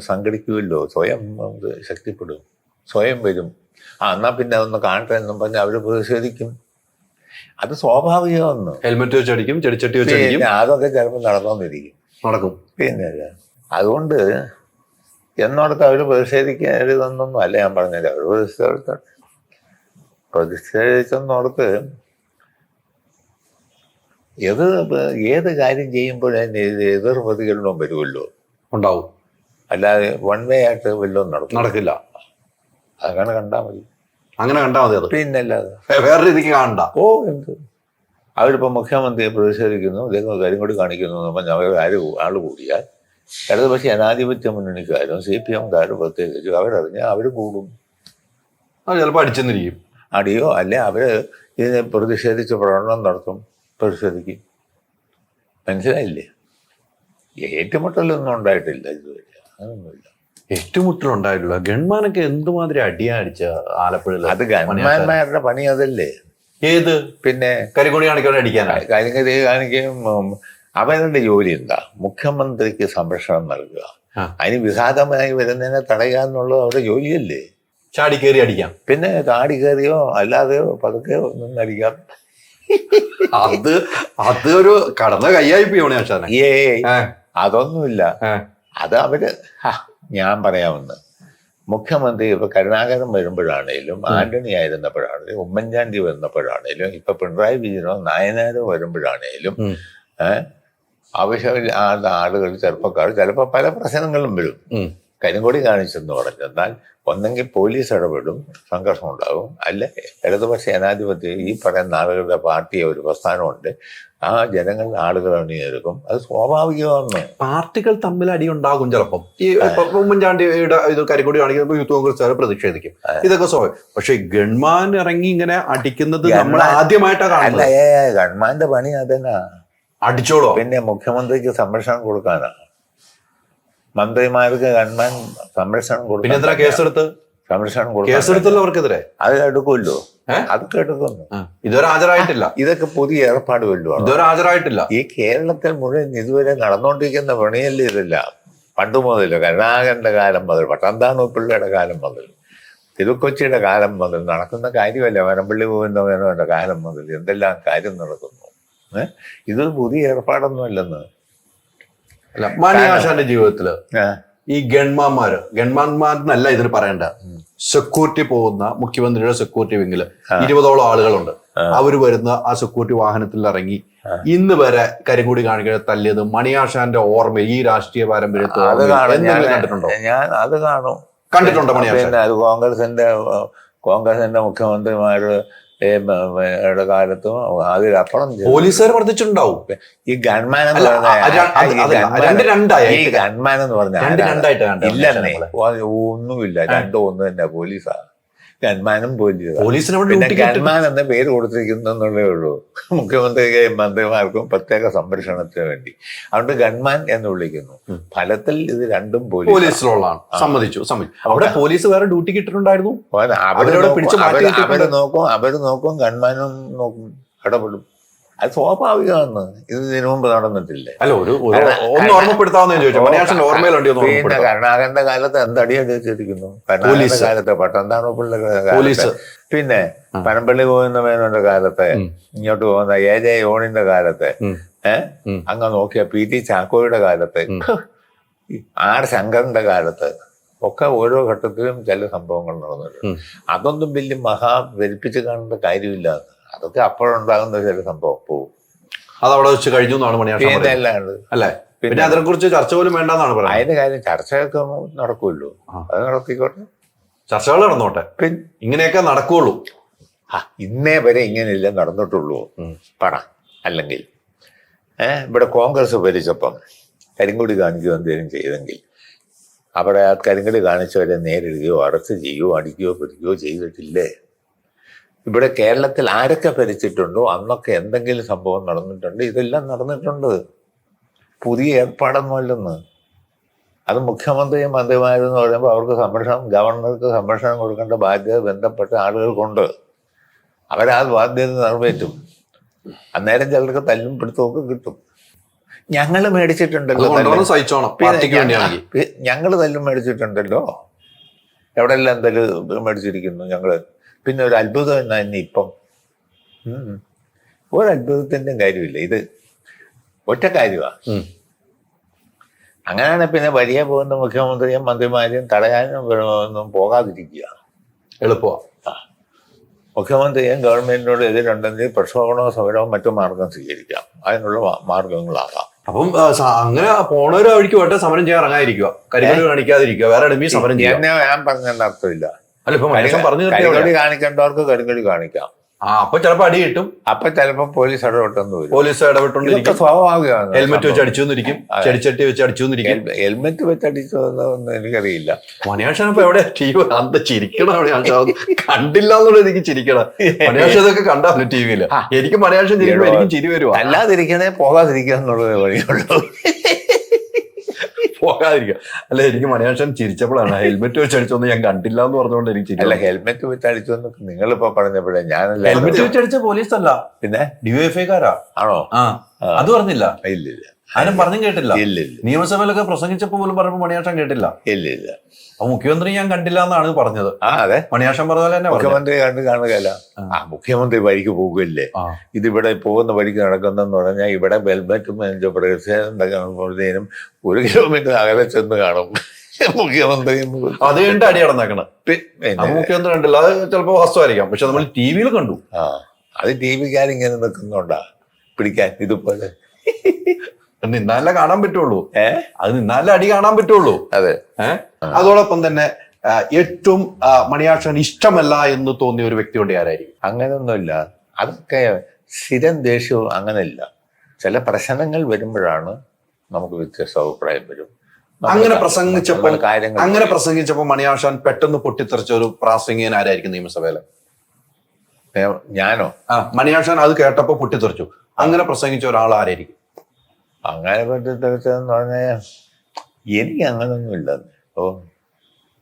സംഘടിക്കുമല്ലോ, സ്വയം ശക്തിപ്പെടും, സ്വയം വരും. എന്നാ പിന്നെ അതൊന്ന് കാണട്ടെ എന്നും പറഞ്ഞ് അവര് പ്രതിഷേധിക്കും. അത് സ്വാഭാവികമെന്ന്. ഹെൽമെറ്റ് വെച്ചടിക്കും, ചെടിച്ചട്ടി വെച്ചടിക്കും. അതൊക്കെ ചിലപ്പോൾ നടക്കും. പിന്നെ അതുകൊണ്ട് എന്നോടത്ത് അവർ പ്രതിഷേധിക്കരുതെന്നൊന്നും അല്ല ഞാൻ പറഞ്ഞില്ല. അവർ പ്രതിഷേധിച്ചെന്നോടത്ത് ഏത് കാര്യം ചെയ്യുമ്പോഴും എതിർ പ്രതികരണവും വരുമല്ലോ, ഉണ്ടാവും. അല്ലാതെ വൺ വേ ആയിട്ട് വല്ലതും നടക്കില്ല. അങ്ങനെ കണ്ടാൽ മതി. അത് പിന്നല്ലാതെ വേറെ രീതിക്ക് കാണണ്ട. എന്ത് അവരിപ്പോ മുഖ്യമന്ത്രിയെ പ്രതിഷേധിക്കുന്നു, അദ്ദേഹം കരിങ്കൊടി കാണിക്കുന്നു എന്ന് പറഞ്ഞാൽ അവർ ആള് കൂടിയാൽ ഇടതുപക്ഷ ജനാധിപത്യ മുന്നണിക്കാരും CPMകാരും പ്രത്യേകിച്ച് അവരറിഞ്ഞാൽ അവർ കൂടും. ചിലപ്പോൾ അടിച്ചെന്നിരിക്കും, അടിയോ അല്ലെ അവര് ഇതിനെ പ്രതിഷേധിച്ച് പ്രകടനം നടത്തും, പ്രതിഷേധിക്കും. മനസ്സിലായില്ലേ? ഏറ്റുമുട്ടലൊന്നും ഉണ്ടായിട്ടില്ല ഇതുവരെ, അതൊന്നുമില്ല. ഏറ്റുമുട്ടലുണ്ടായിട്ടില്ല. ഗൺമാനൊക്കെ എന്തുമാതിരി അടിയാ അടിച്ച ആലപ്പുഴയിൽ. അത് ഗൺമാന്മാരുടെ പണി അതല്ലേ. ഏത് പിന്നെ കരിങ്കൊടി കാണിക്കാൻ അടിക്കാനാണ്. കരിങ്കൊടി കാണിക്കുകയും അവരുടെ ജോലി എന്താ? മുഖ്യമന്ത്രിക്ക് സംരക്ഷണം നൽകുക, അതിന് വിഘാതമായി വരുന്നതിനെ തടയുക എന്നുള്ളത് അവരുടെ ജോലിയല്ലേ. ചാടി കയറി അടിക്കാം. പിന്നെ ചാടി കയറിയോ അല്ലാതെയോ പതുക്കെയോ നിന്നടിക്കാം. അത് ഒരു കടന്ന കയ്യായി പോണേ. അതൊന്നുമില്ല. അത് അവര് ഞാൻ പറയാമെന്ന് മുഖ്യമന്ത്രി ഇപ്പൊ കരുണാകരൻ വരുമ്പോഴാണേലും, ആന്റണി ആയിരുന്നപ്പോഴാണേലും, ഉമ്മൻചാണ്ടി വരുന്നപ്പോഴാണേലും, ഇപ്പൊ പിണറായി വിജയനോ നായനാരോ വരുമ്പോഴാണേലും ആവശ്യമില്ലാത്ത ആളുകൾ, ചെറുപ്പക്കാർ ചിലപ്പോൾ പല പ്രശ്നങ്ങളും വരും. കരിങ്കൊടി കാണിച്ചെന്ന് പറഞ്ഞെന്നാൽ ഒന്നെങ്കിൽ പോലീസ് ഇടപെടും, സംഘർഷം ഉണ്ടാകും. അല്ലെ ഇടതുപക്ഷ ജനാധിപത്യം ഈ പറയുന്ന ആളുകളുടെ പാർട്ടിയെ ഒരു പ്രസ്ഥാനമുണ്ട്, ആ ജനങ്ങൾ ആളുകൾ അണിനിരക്കും. അത് സ്വാഭാവികമാണ്. പാർട്ടികൾ തമ്മിൽ അടി ഉണ്ടാകും ചിലപ്പം. ഈ ഉമ്മൻചാണ്ടിയുടെ ഇത് കരിങ്കൊടി കാണിക്കുമ്പോൾ യൂത്ത് കോൺഗ്രസ് പ്രതിഷേധിക്കും, ഇതൊക്കെ സ്വാഭാവികം. പക്ഷെ ഗൺമാൻ ഇറങ്ങി ഇങ്ങനെ അടിക്കുന്നത് നമ്മൾ ആദ്യമായിട്ടാണ് കാണുന്നത്. ഗൺമാന്റെ പണി അതന്നെ, അടിച്ചോളൂ. പിന്നെ മുഖ്യമന്ത്രിക്ക് സംരക്ഷണം കൊടുക്കാനാ, മന്ത്രിമാർക്ക് ഗൺമാൻ സംരക്ഷണം കൊടുക്കും. പിന്നെ കേസെടുത്ത് സംരക്ഷണം കേസെടുത്തല്ലോ അവർക്കെതിരെ. അത് എടുക്കുമല്ലോ, അതൊക്കെ എടുക്കുന്നു. ഇതുവരെ ഹാജരായിട്ടില്ല. ഇതൊക്കെ പുതിയ ഏർപ്പാടുമല്ലോ, ഇതുവരെ ഹാജരായിട്ടില്ല. ഈ കേരളത്തിൽ മുഴുവൻ ഇതുവരെ നടന്നുകൊണ്ടിരിക്കുന്ന പണിയല്ലേ ഇതെല്ലാം. പണ്ട് മുതൽ കരുണാകരന്റെ കാലം മുതൽ, പട്ടന്താണു പിള്ളയുടെ കാലം മുതൽ, തിരുക്കൊച്ചിയുടെ കാലം മുതൽ നടക്കുന്ന കാര്യമല്ല. വരമ്പള്ളി ഗോവിന്ദമേനോന്റെ കാലം മുതൽ എന്തെല്ലാം കാര്യം നടക്കുന്നു. ഇതൊരു പുതിയ ഏർപ്പാടൊന്നും അല്ലെന്ന്. മണിയാശാന്റെ ജീവിതത്തില് ഈ ഗൺമാന്മാരെന്നല്ല ഇതിന് പറയണ്ട, സെക്യൂരിറ്റി പോകുന്ന മുഖ്യമന്ത്രിയുടെ സെക്യൂരിറ്റി വിങ്ങില് 20ഓളം ആളുകളുണ്ട്. അവര് വരുന്ന ആ സെക്യൂരിറ്റി വാഹനത്തിൽ ഇറങ്ങി ഇന്ന് വരെ കരിങ്കൊടി കാണിക്കാൻ തല്ലിയത് മണിയാശാന്റെ ഓർമ്മ ഈ രാഷ്ട്രീയ പാരമ്പര്യത്തോട് കണ്ടിട്ടുണ്ടോ? ഞാൻ അത് കാണും, കണ്ടിട്ടുണ്ടോ മണിയാശാൻ? പിന്നെ അത് കോൺഗ്രസിന്റെ മുഖ്യമന്ത്രിമാര് കാലത്തും അതിലപ്പുറം പോലീസുകാർ വർദ്ധിച്ചിട്ടുണ്ടാവും. ഈ ഗൺമാൻ എന്ന് പറഞ്ഞാൽ ഇല്ലെന്നേ, ഒന്നുമില്ല, രണ്ടും ഒന്ന് തന്നെ. പോലീസാ, ഗൺമാനും പോലീസാണ്. പിന്നെ ഗൺമാൻ എന്ന പേര് കൊടുത്തിരിക്കുന്നേ ഉള്ളൂ മന്ത്രിമാർക്കും പ്രത്യേക സംരക്ഷണത്തിന് വേണ്ടി. അതുകൊണ്ട് ഗൺമാൻ എന്ന് വിളിക്കുന്നു. ഫലത്തിൽ ഇത് രണ്ടും പോലീസിലുള്ളതാണ്. സമ്മതിച്ചു. അവിടെ പോലീസ് വേറെ ഡ്യൂട്ടിക്ക് ഇട്ടിട്ടുണ്ടായിരുന്നു. അവര് നോക്കും, ഗൺമാനും നോക്കും, ഇടപെടും. അത് സ്വാഭാവികമാണ്. ഇത് ഇതിനു മുമ്പ് നടന്നിട്ടില്ലേ? പിന്നെ കരുണാകരന്റെ കാലത്ത് എന്തടിയാ വെച്ചിരിക്കുന്നു? കരുണാകരന്റെ കാലത്ത് പട്ടന്താണോ പിള്ളേരുടെ കാലത്ത്, പിന്നെ പനമ്പള്ളി ഗോവിന്ദ മേനോന്റെ കാലത്ത്, ഇങ്ങോട്ട് പോകുന്ന AJ യോണിന്റെ കാലത്ത്, അങ്ങ് നോക്കിയ PT ചാക്കോയുടെ കാലത്ത്, R ശങ്കറിന്റെ കാലത്ത് ഒക്കെ ഓരോ ഘട്ടത്തിലും ചില സംഭവങ്ങൾ നടന്നിട്ടുണ്ട്. അതൊന്നും വലിയ വെരിപ്പിച്ച് കാണേണ്ട കാര്യമില്ല. അതൊക്കെ അപ്പോഴുണ്ടാകുന്ന ചില സംഭവം പോവും. അതവിടെ വെച്ച് കഴിഞ്ഞു എന്നാണ് മണിയാശാൻ അല്ലേ? പിന്നെ അതിനെ കുറിച്ച് ചർച്ച പോലും വേണ്ടെന്നാണ് പറയുന്നത്. അതിന്റെ കാര്യം ചർച്ചയൊക്കെ നടക്കുമല്ലോ, അത് നടത്തിക്കോട്ടെ, ചർച്ചകൾ നടന്നോട്ടെ, പിന്നെ ഇങ്ങനെയൊക്കെ നടക്കുള്ളൂ. ഇന്നേ വരെ ഇങ്ങനെയല്ലേ നടന്നിട്ടുള്ളൂ പണ. അല്ലെങ്കിൽ ഇവിടെ കോൺഗ്രസ് ഭരിച്ചപ്പം കരിങ്കൊടി കാണിക്കുകയോ എന്തെങ്കിലും ചെയ്തെങ്കിൽ അവിടെ ആ കരിങ്കൊടി കാണിച്ചവരെ നേരിടുകയോ അറസ്റ്റ് ചെയ്യുകയോ അടിക്കുകയോ പിടിക്കുകയോ ചെയ്തിട്ടില്ലേ? ഇവിടെ കേരളത്തിൽ ആരൊക്കെ ഭരിച്ചിട്ടുണ്ടോ അന്നൊക്കെ എന്തെങ്കിലും സംഭവം നടന്നിട്ടുണ്ട്. ഇതെല്ലാം നടന്നിട്ടുണ്ട്. പുതിയ ഏർപ്പാടൊന്നുമല്ലെന്ന്. അത് മുഖ്യമന്ത്രിയും മന്ത്രിമാരെന്ന് പറയുമ്പോൾ അവർക്ക് സംരക്ഷണം, ഗവർണർക്ക് സംരക്ഷണം കൊടുക്കേണ്ട ബാധ്യത ബന്ധപ്പെട്ട ആളുകൾക്കുണ്ട്. അവരാ ബാധ്യത നിറവേറ്റും. അന്നേരം ചിലർക്ക് തല്ലും പിടുത്തമൊക്കെ കിട്ടും. ഞങ്ങൾ മേടിച്ചിട്ടുണ്ടല്ലോ, ഞങ്ങൾ തല്ലും മേടിച്ചിട്ടുണ്ടല്ലോ, എവിടെയെല്ലാം തല്ല് മേടിച്ചിരിക്കുന്നു ഞങ്ങള്. പിന്നെ ഒരു അത്ഭുതം എന്നാ ഇപ്പം ഒരത്ഭുതത്തിൻ്റെ കാര്യമില്ല. ഇത് ഒറ്റ കാര്യമാണ്. അങ്ങനെയാണ് പിന്നെ വഴിയെ പോകുന്ന മുഖ്യമന്ത്രിയും മന്ത്രിമാരെയും തടയാനും ഒന്നും പോകാതിരിക്കുക എളുപ്പമാണ്. മുഖ്യമന്ത്രിയും ഗവൺമെന്റിനോട് എതിരുണ്ടെങ്കിൽ പ്രക്ഷോഭണോ സമരമോ മറ്റു മാർഗം സ്വീകരിക്കാം. അതിനുള്ള മാർഗങ്ങളാകാം. അപ്പം അങ്ങനെ പോണവരോ വഴിക്ക് പോട്ടെ, സമരം ചെയ്യാൻ ഇറങ്ങാതിരിക്കുക, കരിങ്കൊടി കാണിക്കാതിരിക്കുക, വേറെ എടമി സമരം ചെയ്യാം. ഞാൻ പറഞ്ഞതിന്റെ അർത്ഥമില്ല. കരിങ്കൊടി കാണിക്കേണ്ടവർക്ക് കരിങ്കൊടി കാണിക്കാം. അപ്പൊ ചിലപ്പോ അടി കിട്ടും. അപ്പൊ ചിലപ്പോ പോലീസ് ഇടപെട്ടെന്ന് വരും. പോലീസ് ഇടപെട്ടോണ്ടിരിക്കും. സ്വാഭാവികമാണ്. ഹെൽമെറ്റ് വെച്ച് അടിച്ചുവന്നിരിക്കും, ചെടിച്ചട്ടി വെച്ച് അടിച്ചുവന്നിരിക്കും. ഹെൽമെറ്റ് വെച്ച് അടിച്ചതെന്ന് എനിക്കറിയില്ല. മണിയാശാൻ ഇപ്പൊ എവിടെ അന്ത ചിരിക്കണം? കണ്ടില്ല എന്നുള്ളത് എനിക്ക് ചിരിക്കണം. മണിയാശാൻ ഇതൊക്കെ കണ്ടാണ് ടിവിയില്. എനിക്ക് മണിയാശാൻ ചിരിക്കുമ്പോ എനിക്ക് ചിരി വരുവാ. അല്ലാതിരിക്കണേ പോകാതിരിക്കുക എന്നുള്ളത് വഴിയുള്ളൂ. പോകാതിരിക്കുക. അല്ല, എനിക്ക് മണിയാശാൻ ചിരിച്ചപ്പോഴാണ് ഹെൽമെറ്റ് വെച്ച് അടിച്ചൊന്നും ഞാൻ കണ്ടില്ല എന്ന് പറഞ്ഞുകൊണ്ട് എനിക്ക് അല്ല, ഹെൽമെറ്റ് വെച്ച് അടിച്ചോന്ന് നിങ്ങളിപ്പോ പറഞ്ഞപ്പോഴേ ഞാനല്ല. ഹെൽമെറ്റ് വെച്ച് അടിച്ച പോലീസ് അല്ല, പിന്നെ DYFIക്കാരാ. ആണോ? അത് പറഞ്ഞില്ല. ഇല്ലില്ല, ആരും പറഞ്ഞും കേട്ടില്ല. ഇല്ലില്ല. നിയമസഭയിലൊക്കെ പ്രസംഗിച്ചപ്പോ പോലും പറഞ്ഞപ്പോ മണിയാശാൻ കേട്ടില്ല. ഇല്ലില്ല. അപ്പൊ മുഖ്യമന്ത്രി ഞാൻ കണ്ടില്ല എന്നാണ് പറഞ്ഞത്. അതെ, മണിയാശാൻ പറഞ്ഞ പോലെ തന്നെ മുഖ്യമന്ത്രി കാണുകയല്ല. മുഖ്യമന്ത്രി വഴിക്ക് പോകുകയല്ലേ. ഇതിവിടെ പോകുന്ന വഴിക്ക് നടക്കുന്നെന്ന് പറഞ്ഞാൽ ഇവിടെ ഹെൽമെറ്റും പ്രതിഷേധം 1 കിലോമീറ്റർ അകലെ ചെന്ന് കാണും മുഖ്യമന്ത്രിയും. അത് കഴിഞ്ഞിട്ട് അടി നടന്നേക്കണം. മുഖ്യമന്ത്രി കണ്ടില്ല. അത് ചിലപ്പോ വാസ്തവായിരിക്കാം. പക്ഷെ നമ്മൾ TV കണ്ടു. അത് TV-ക്കാരിങ്ങനെ നിൽക്കുന്നുണ്ടാ പിടിക്കാൻ. ഇതുപോലെ നിന്നാലേ കാണാൻ പറ്റുള്ളൂ. അത് നിന്നാലേ അടി കാണാൻ പറ്റുള്ളൂ. അതെ. അതോടൊപ്പം തന്നെ ഏറ്റവും മണിയാശാൻ ഇഷ്ടമല്ല എന്ന് തോന്നിയ ഒരു വ്യക്തി കൊണ്ട് ആരായിരിക്കും? അങ്ങനെയൊന്നുമില്ല. അതൊക്കെ സ്ഥിരം ദേഷ്യവും അങ്ങനെയില്ല. ചില പ്രശ്നങ്ങൾ വരുമ്പോഴാണ് നമുക്ക് വ്യത്യസ്ത അഭിപ്രായം വരും. അങ്ങനെ പ്രസംഗിച്ചപ്പോൾ മണിയാശാൻ പെട്ടെന്ന് പൊട്ടിത്തെറിച്ച ഒരു പ്രാസംഗികൻ ആരായിരിക്കും നിയമസഭയില്? ഞാനോ? മണിയാശാൻ അത് കേട്ടപ്പോ പൊട്ടിത്തെറിച്ചു. അങ്ങനെ പ്രസംഗിച്ച ഒരാൾ ആരായിരിക്കും? അങ്ങനെ പൊട്ടിത്തെറിച്ചതെന്ന് പറഞ്ഞാൽ എനിക്ക് അങ്ങനൊന്നുമില്ല.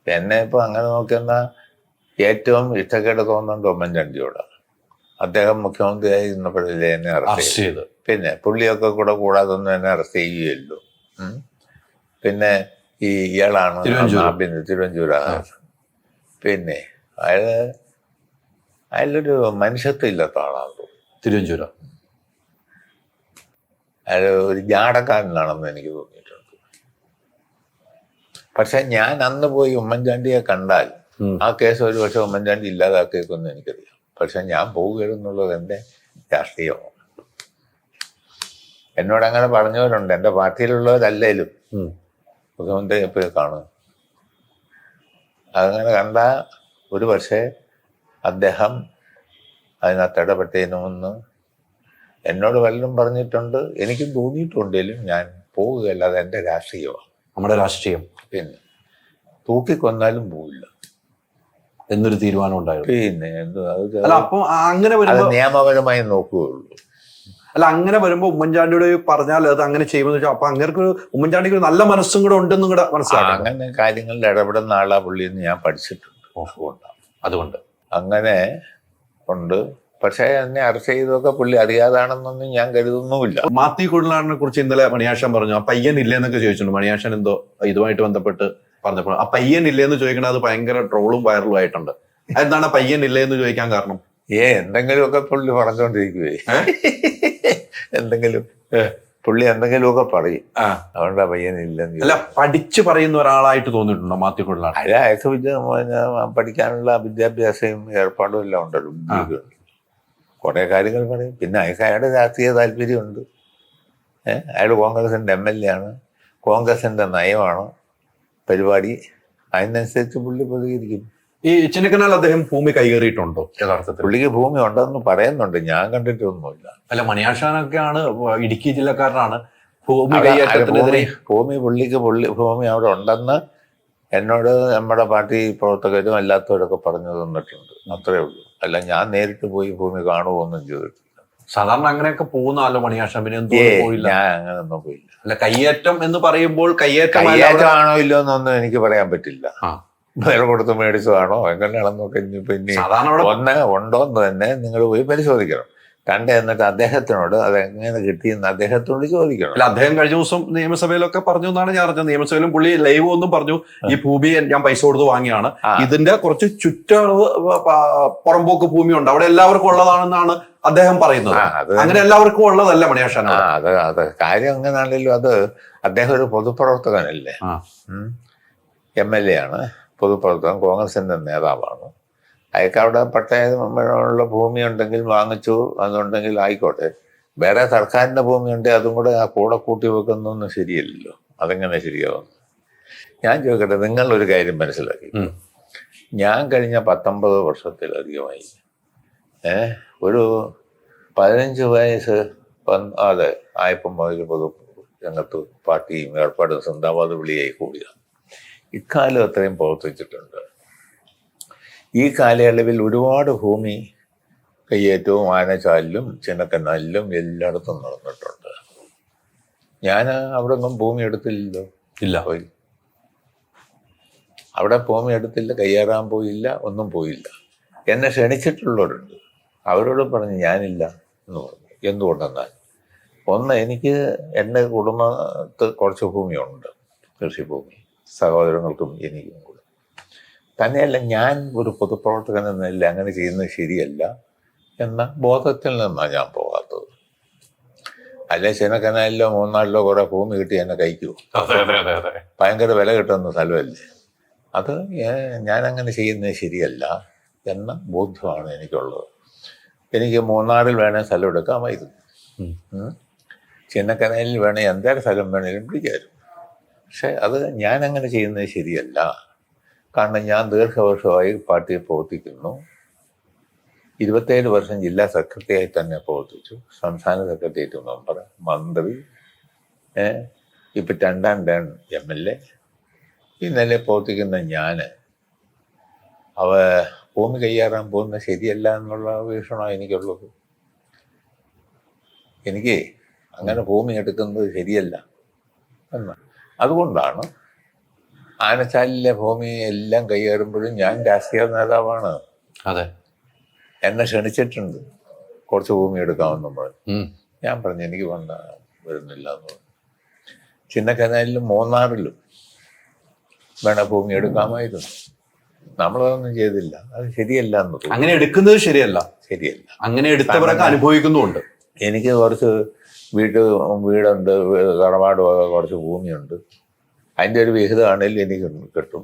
എന്നെ ഇപ്പൊ അങ്ങനെ നോക്കുന്ന ഏറ്റവും ഇഷ്ടക്കേട് തോന്നുന്നത് ഉമ്മൻചാണ്ടിയോടാണ്. അദ്ദേഹം മുഖ്യമന്ത്രിയായി ഇരുന്നപ്പോഴല്ലേ എന്നെ അറസ്റ്റ് ചെയ്തു. പിന്നെ പുള്ളിയൊക്കെ കൂടാതെ ഒന്നും എന്നെ അറസ്റ്റ് ചെയ്യുകയല്ലോ. പിന്നെ ഇയാളാണ് തിരുവഞ്ചൂരാണ്. പിന്നെ അയാളൊരു മനുഷ്യത്വം ഇല്ലാത്ത ആളാണ് തിരുവഞ്ചൂര. അയാൾ ഒരു ജാടക്കാരനാണെന്ന് എനിക്ക് തോന്നിയിട്ടുണ്ട്. പക്ഷെ ഞാൻ അന്ന് പോയി ഉമ്മൻചാണ്ടിയെ കണ്ടാൽ ആ കേസ് ഒരു പക്ഷെ ഉമ്മൻചാണ്ടി ഇല്ലാതാക്കിയേക്കൊന്നും എനിക്കറിയാം. പക്ഷെ ഞാൻ പോവുകയെന്നുള്ളത് എൻ്റെ രാഷ്ട്രീയമാണ്. എന്നോട് അങ്ങനെ പറഞ്ഞവരുണ്ട്, എൻ്റെ പാർട്ടിയിലുള്ളവരല്ലേലും മുഖ്യമന്ത്രി എപ്പോഴും കാണും. അങ്ങനെ കണ്ട ഒരു പക്ഷേ അദ്ദേഹം അതിനകത്ത് ഇടപെട്ടതിനുമെന്ന് എന്നോട് വല്ലതും പറഞ്ഞിട്ടുണ്ട്, എനിക്കും തോന്നിയിട്ടുണ്ടെങ്കിലും ഞാൻ പോവുകയല്ല. അത് എൻ്റെ രാഷ്ട്രീയമാണ്, നമ്മുടെ രാഷ്ട്രീയം. പിന്നെ തൂക്കിക്കൊന്നാലും പോവില്ല എന്നൊരു തീരുമാനം ഉണ്ടായിരുന്നു. പിന്നെ അല്ല, അപ്പൊ അങ്ങനെ അത് നിയമപരമായി നോക്കുകയുള്ളൂ. അല്ല, അങ്ങനെ വരുമ്പോ ഉമ്മൻചാണ്ടിയോട് പറഞ്ഞാൽ അത് അങ്ങനെ ചെയ്യുമെന്ന് വെച്ചാൽ അപ്പൊ അങ്ങനെ ഉമ്മൻചാണ്ടിക്ക് ഒരു നല്ല മനസ്സും കൂടെ ഉണ്ടെന്നും കൂടെ മനസ്സിലാക്കാം. അങ്ങനെ കാര്യങ്ങളിൽ ഇടപെടുന്ന ആളാ പുള്ളിയെന്ന് ഞാൻ പഠിച്ചിട്ടുണ്ട്. അതുകൊണ്ട് അങ്ങനെ ഉണ്ട്. പക്ഷേ എന്നെ അറസ്റ്റ് ചെയ്തൊക്കെ പുള്ളി അറിയാതാണെന്നൊന്നും ഞാൻ കരുതുന്നുമില്ല. മാത്യു കുഴൽനാടനെ കുറിച്ച് ഇന്നലെ മണിയാശൻ പറഞ്ഞു, ആ പയ്യൻ ഇല്ലേന്നൊക്കെ ചോദിച്ചിട്ടുണ്ട്. മണിയാശൻ എന്തോ ഇതുമായിട്ട് ബന്ധപ്പെട്ട് പറഞ്ഞപ്പോൾ ആ പയ്യൻ ഇല്ലേന്ന് ചോദിക്കണത് അത് ഭയങ്കര ട്രോളും വൈറലും ആയിട്ടുണ്ട്. അതെന്താണ് പയ്യൻ ഇല്ലേന്ന് ചോദിക്കാൻ കാരണം? എന്തെങ്കിലുമൊക്കെ പുള്ളി പറഞ്ഞോണ്ടിരിക്കുവേ, എന്തെങ്കിലും പുള്ളി എന്തെങ്കിലുമൊക്കെ പറയും. അതുകൊണ്ടാ പയ്യനില്ലെന്ന്. അല്ല, പഠിച്ചു പറയുന്ന ഒരാളായിട്ട് തോന്നിയിട്ടുണ്ടോ മാത്യു കുഴൽനാടൻ? പഠിക്കാനുള്ള വിദ്യാഭ്യാസവും ഏർപ്പാടും എല്ലാം ഉണ്ടല്ലോ. കുറെ കാര്യങ്ങൾ പറയും. പിന്നെ അയാളുടെ രാഷ്ട്രീയ താല്പര്യമുണ്ട്. അയാൾ കോൺഗ്രസിന്റെ MLA ആണ്, കോൺഗ്രസിന്റെ നയമാണ് പരിപാടി, അതിനനുസരിച്ച് പുള്ളി പ്രതികരിക്കും. ഈ ചിന്നക്കനാൽ അദ്ദേഹം ഭൂമി കൈകേറിയിട്ടുണ്ടോ? യഥാർത്ഥത്തിൽ പുള്ളിക്ക് ഭൂമി ഉണ്ടെന്ന് പറയുന്നുണ്ട്, ഞാൻ കണ്ടിട്ടൊന്നുമില്ല. അല്ല, മണിയാശാനൊക്കെയാണ്, ഇടുക്കി ജില്ലക്കാരനാണ്. ഭൂമി ഭൂമി അവിടെ ഉണ്ടെന്ന് എന്നോട് നമ്മുടെ പാർട്ടി പ്രവർത്തകരും അല്ലാത്തവരൊക്കെ പറഞ്ഞു തന്നിട്ടുണ്ട്, അത്രേ ഉള്ളൂ. അല്ല, ഞാൻ നേരിട്ട് പോയി ഭൂമി കാണുമോന്നും ചെയ്തിട്ടില്ല. സാധാരണ അങ്ങനെയൊക്കെ പോകുന്നല്ലോ മണിയാശാൻ, പിന്നെ പോയില്ല? ഞാൻ അങ്ങനൊന്നും പോയില്ല. അല്ല, കയ്യേറ്റം എന്ന് പറയുമ്പോൾ കയ്യേറ്റമാണോ ഇല്ലോ എന്നൊന്നും എനിക്ക് പറയാൻ പറ്റില്ല. വില കൊടുത്ത് മേടിച്ചതാണോ എങ്ങനെയാണെന്നൊക്കെ പിന്നെ ഉണ്ടോന്ന് തന്നെ നിങ്ങൾ പോയി പരിശോധിക്കണം. എന്നിട്ട് അദ്ദേഹത്തിനോട് അതെങ്ങനെ കിട്ടിയെന്ന് അദ്ദേഹത്തോട് ചോദിക്കണം. അല്ല, അദ്ദേഹം കഴിഞ്ഞ ദിവസം നിയമസഭയിലൊക്കെ പറഞ്ഞു എന്നാണ് ഞാൻ അറിഞ്ഞത്. നിയമസഭയിലും പുള്ളി ലൈവ് ഒന്നും പറഞ്ഞു, ഈ ഭൂമി ഞാൻ പൈസ കൊടുത്ത് വാങ്ങിയാണ്, ഇതിന്റെ കുറച്ച് ചുറ്റളവ് പുറമ്പോക്ക് ഭൂമിയുണ്ട്, അവിടെ എല്ലാവർക്കും ഉള്ളതാണെന്നാണ് അദ്ദേഹം പറയുന്നത്. അങ്ങനെ എല്ലാവർക്കും ഉള്ളതല്ല മണിയാശാൻ. അത് കാര്യം അങ്ങനെയാണല്ലോ. അത് അദ്ദേഹം ഒരു പൊതുപ്രവർത്തകനല്ലേ, MLA ആണ്, പൊതുപ്രവർത്തകൻ, കോൺഗ്രസിന്റെ നേതാവാണ്. അയാൾക്ക് അവിടെ പട്ടയമുള്ള ഭൂമി ഉണ്ടെങ്കിൽ വാങ്ങിച്ചു, അതുണ്ടെങ്കിൽ ആയിക്കോട്ടെ. വേറെ സർക്കാരിന്റെ ഭൂമി ഉണ്ടെങ്കിൽ അതും കൂടെ ആ കൂടെ കൂട്ടി വെക്കുന്നൊന്നും ശരിയല്ലല്ലോ. അതെങ്ങനെ ശരിയാവുന്നു? ഞാൻ ചോദിക്കട്ടെ, നിങ്ങളൊരു കാര്യം മനസ്സിലാക്കി. ഞാൻ കഴിഞ്ഞ 19 വർഷത്തിലധികമായി ഒരു 15 വയസ്സ് അതെ ആയപ്പം മുതൽ പൊതു രംഗത്ത് പാർട്ടിയും ഏർപ്പാടും സിന്ദാബാദ് വിളിയായി കൂടിയാണ്. ഇക്കാലം അത്രയും പ്രവർത്തിച്ചിട്ടുണ്ട്. ഈ കാലയളവിൽ ഒരുപാട് ഭൂമി കയ്യേറ്റവും ആനച്ചാലിലും ചിന്നക്കനാലിലും എല്ലായിടത്തും നടന്നിട്ടുണ്ട്. ഞാൻ അവിടെ ഒന്നും ഭൂമി എടുത്തില്ലല്ലോ. ഇല്ല, പോയി അവിടെ ഭൂമി എടുത്തില്ല, കയ്യേറാൻ പോയില്ല, ഒന്നും പോയില്ല. എന്നെ ക്ഷണിച്ചിട്ടുള്ളവരുണ്ട്, അവരോട് പറഞ്ഞ് ഞാനില്ല എന്ന് പറഞ്ഞു. എന്തുകൊണ്ടെന്നാൽ ഒന്ന്, എനിക്ക് എൻ്റെ കുടുംബത്ത് കുറച്ച് ഭൂമിയുണ്ട്, കൃഷിഭൂമി, സഹോദരങ്ങൾക്കും എനിക്കും കൂടെ. തന്നെയല്ല, ഞാൻ ഒരു പൊതുപ്രവർത്തകൻ എന്നല്ല അങ്ങനെ ചെയ്യുന്നത് ശരിയല്ല എന്ന ബോധത്തിൽ നിന്നാണ് ഞാൻ പോകാത്തത്. അല്ലെ ചിന്നക്കനാലിലോ മൂന്നാറിലോ കുറെ ഭൂമി കിട്ടി എന്നെ കഴിക്കുമോ? ഭയങ്കര വില കിട്ടുന്ന സ്ഥലമല്ലേ അത്. ഞാനങ്ങനെ ചെയ്യുന്നത് ശരിയല്ല എന്ന ബോധ്യമാണ് എനിക്കുള്ളത്. എനിക്ക് മൂന്നാറിൽ വേണേൽ സ്ഥലം എടുക്കാമായിരുന്നു, ചിന്നക്കനാലിൽ വേണേൽ എന്തേലും സ്ഥലം വേണേലും പിടിക്കാമായിരുന്നു. പക്ഷെ അത് ഞാനങ്ങനെ ചെയ്യുന്നത് ശരിയല്ല. കാരണം ഞാൻ ദീർഘവർഷമായി പാർട്ടിയിൽ പ്രവർത്തിക്കുന്നു. 27 വർഷം ജില്ലാ സെക്രട്ടറിയായി തന്നെ പ്രവർത്തിച്ചു, സംസ്ഥാന സെക്രട്ടേറിയറ്റ് മെമ്പർ, മന്ത്രി, ഇപ്പം 2ാം ടേൺ MLA. ഈ നിലയിൽ പ്രവർത്തിക്കുന്ന ഞാൻ ഭൂമി കയ്യേറാൻ പോകുന്നത് ശരിയല്ല എന്നുള്ള വീക്ഷണമാണ് എനിക്കുള്ളത്. എനിക്ക് അങ്ങനെ ഭൂമി എടുക്കുന്നത് ശരിയല്ല എന്ന്. അതുകൊണ്ടാണ് ആനച്ചാലിലെ ഭൂമി എല്ലാം കൈയേറുമ്പോഴും ഞാൻ രാഷ്ട്രീയ നേതാവാണ്. അതെ, എന്നെ ക്ഷണിച്ചിട്ടുണ്ട് കുറച്ച് ഭൂമി എടുക്കാമെന്നും പറഞ്ഞു. ഞാൻ പറഞ്ഞു എനിക്ക് വരുന്നില്ല എന്ന് പറഞ്ഞു. ചിന്നക്കനാലിലും മൂന്നാറിലും വേണ ഭൂമി എടുക്കാമായിരുന്നു. നമ്മളതൊന്നും ചെയ്തില്ല. അത് ശരിയല്ല എന്ന് തോന്നുന്നു. അങ്ങനെ എടുക്കുന്നത് ശരിയല്ല. അങ്ങനെ എടുത്തവരൊക്കെ അനുഭവിക്കുന്നുണ്ട്. എനിക്ക് കുറച്ച് വീടുണ്ട്, തറവാട് കുറച്ച് ഭൂമിയുണ്ട്. അതിൻ്റെ ഒരു വിഹിതമാണെങ്കിലും എനിക്ക് കിട്ടും.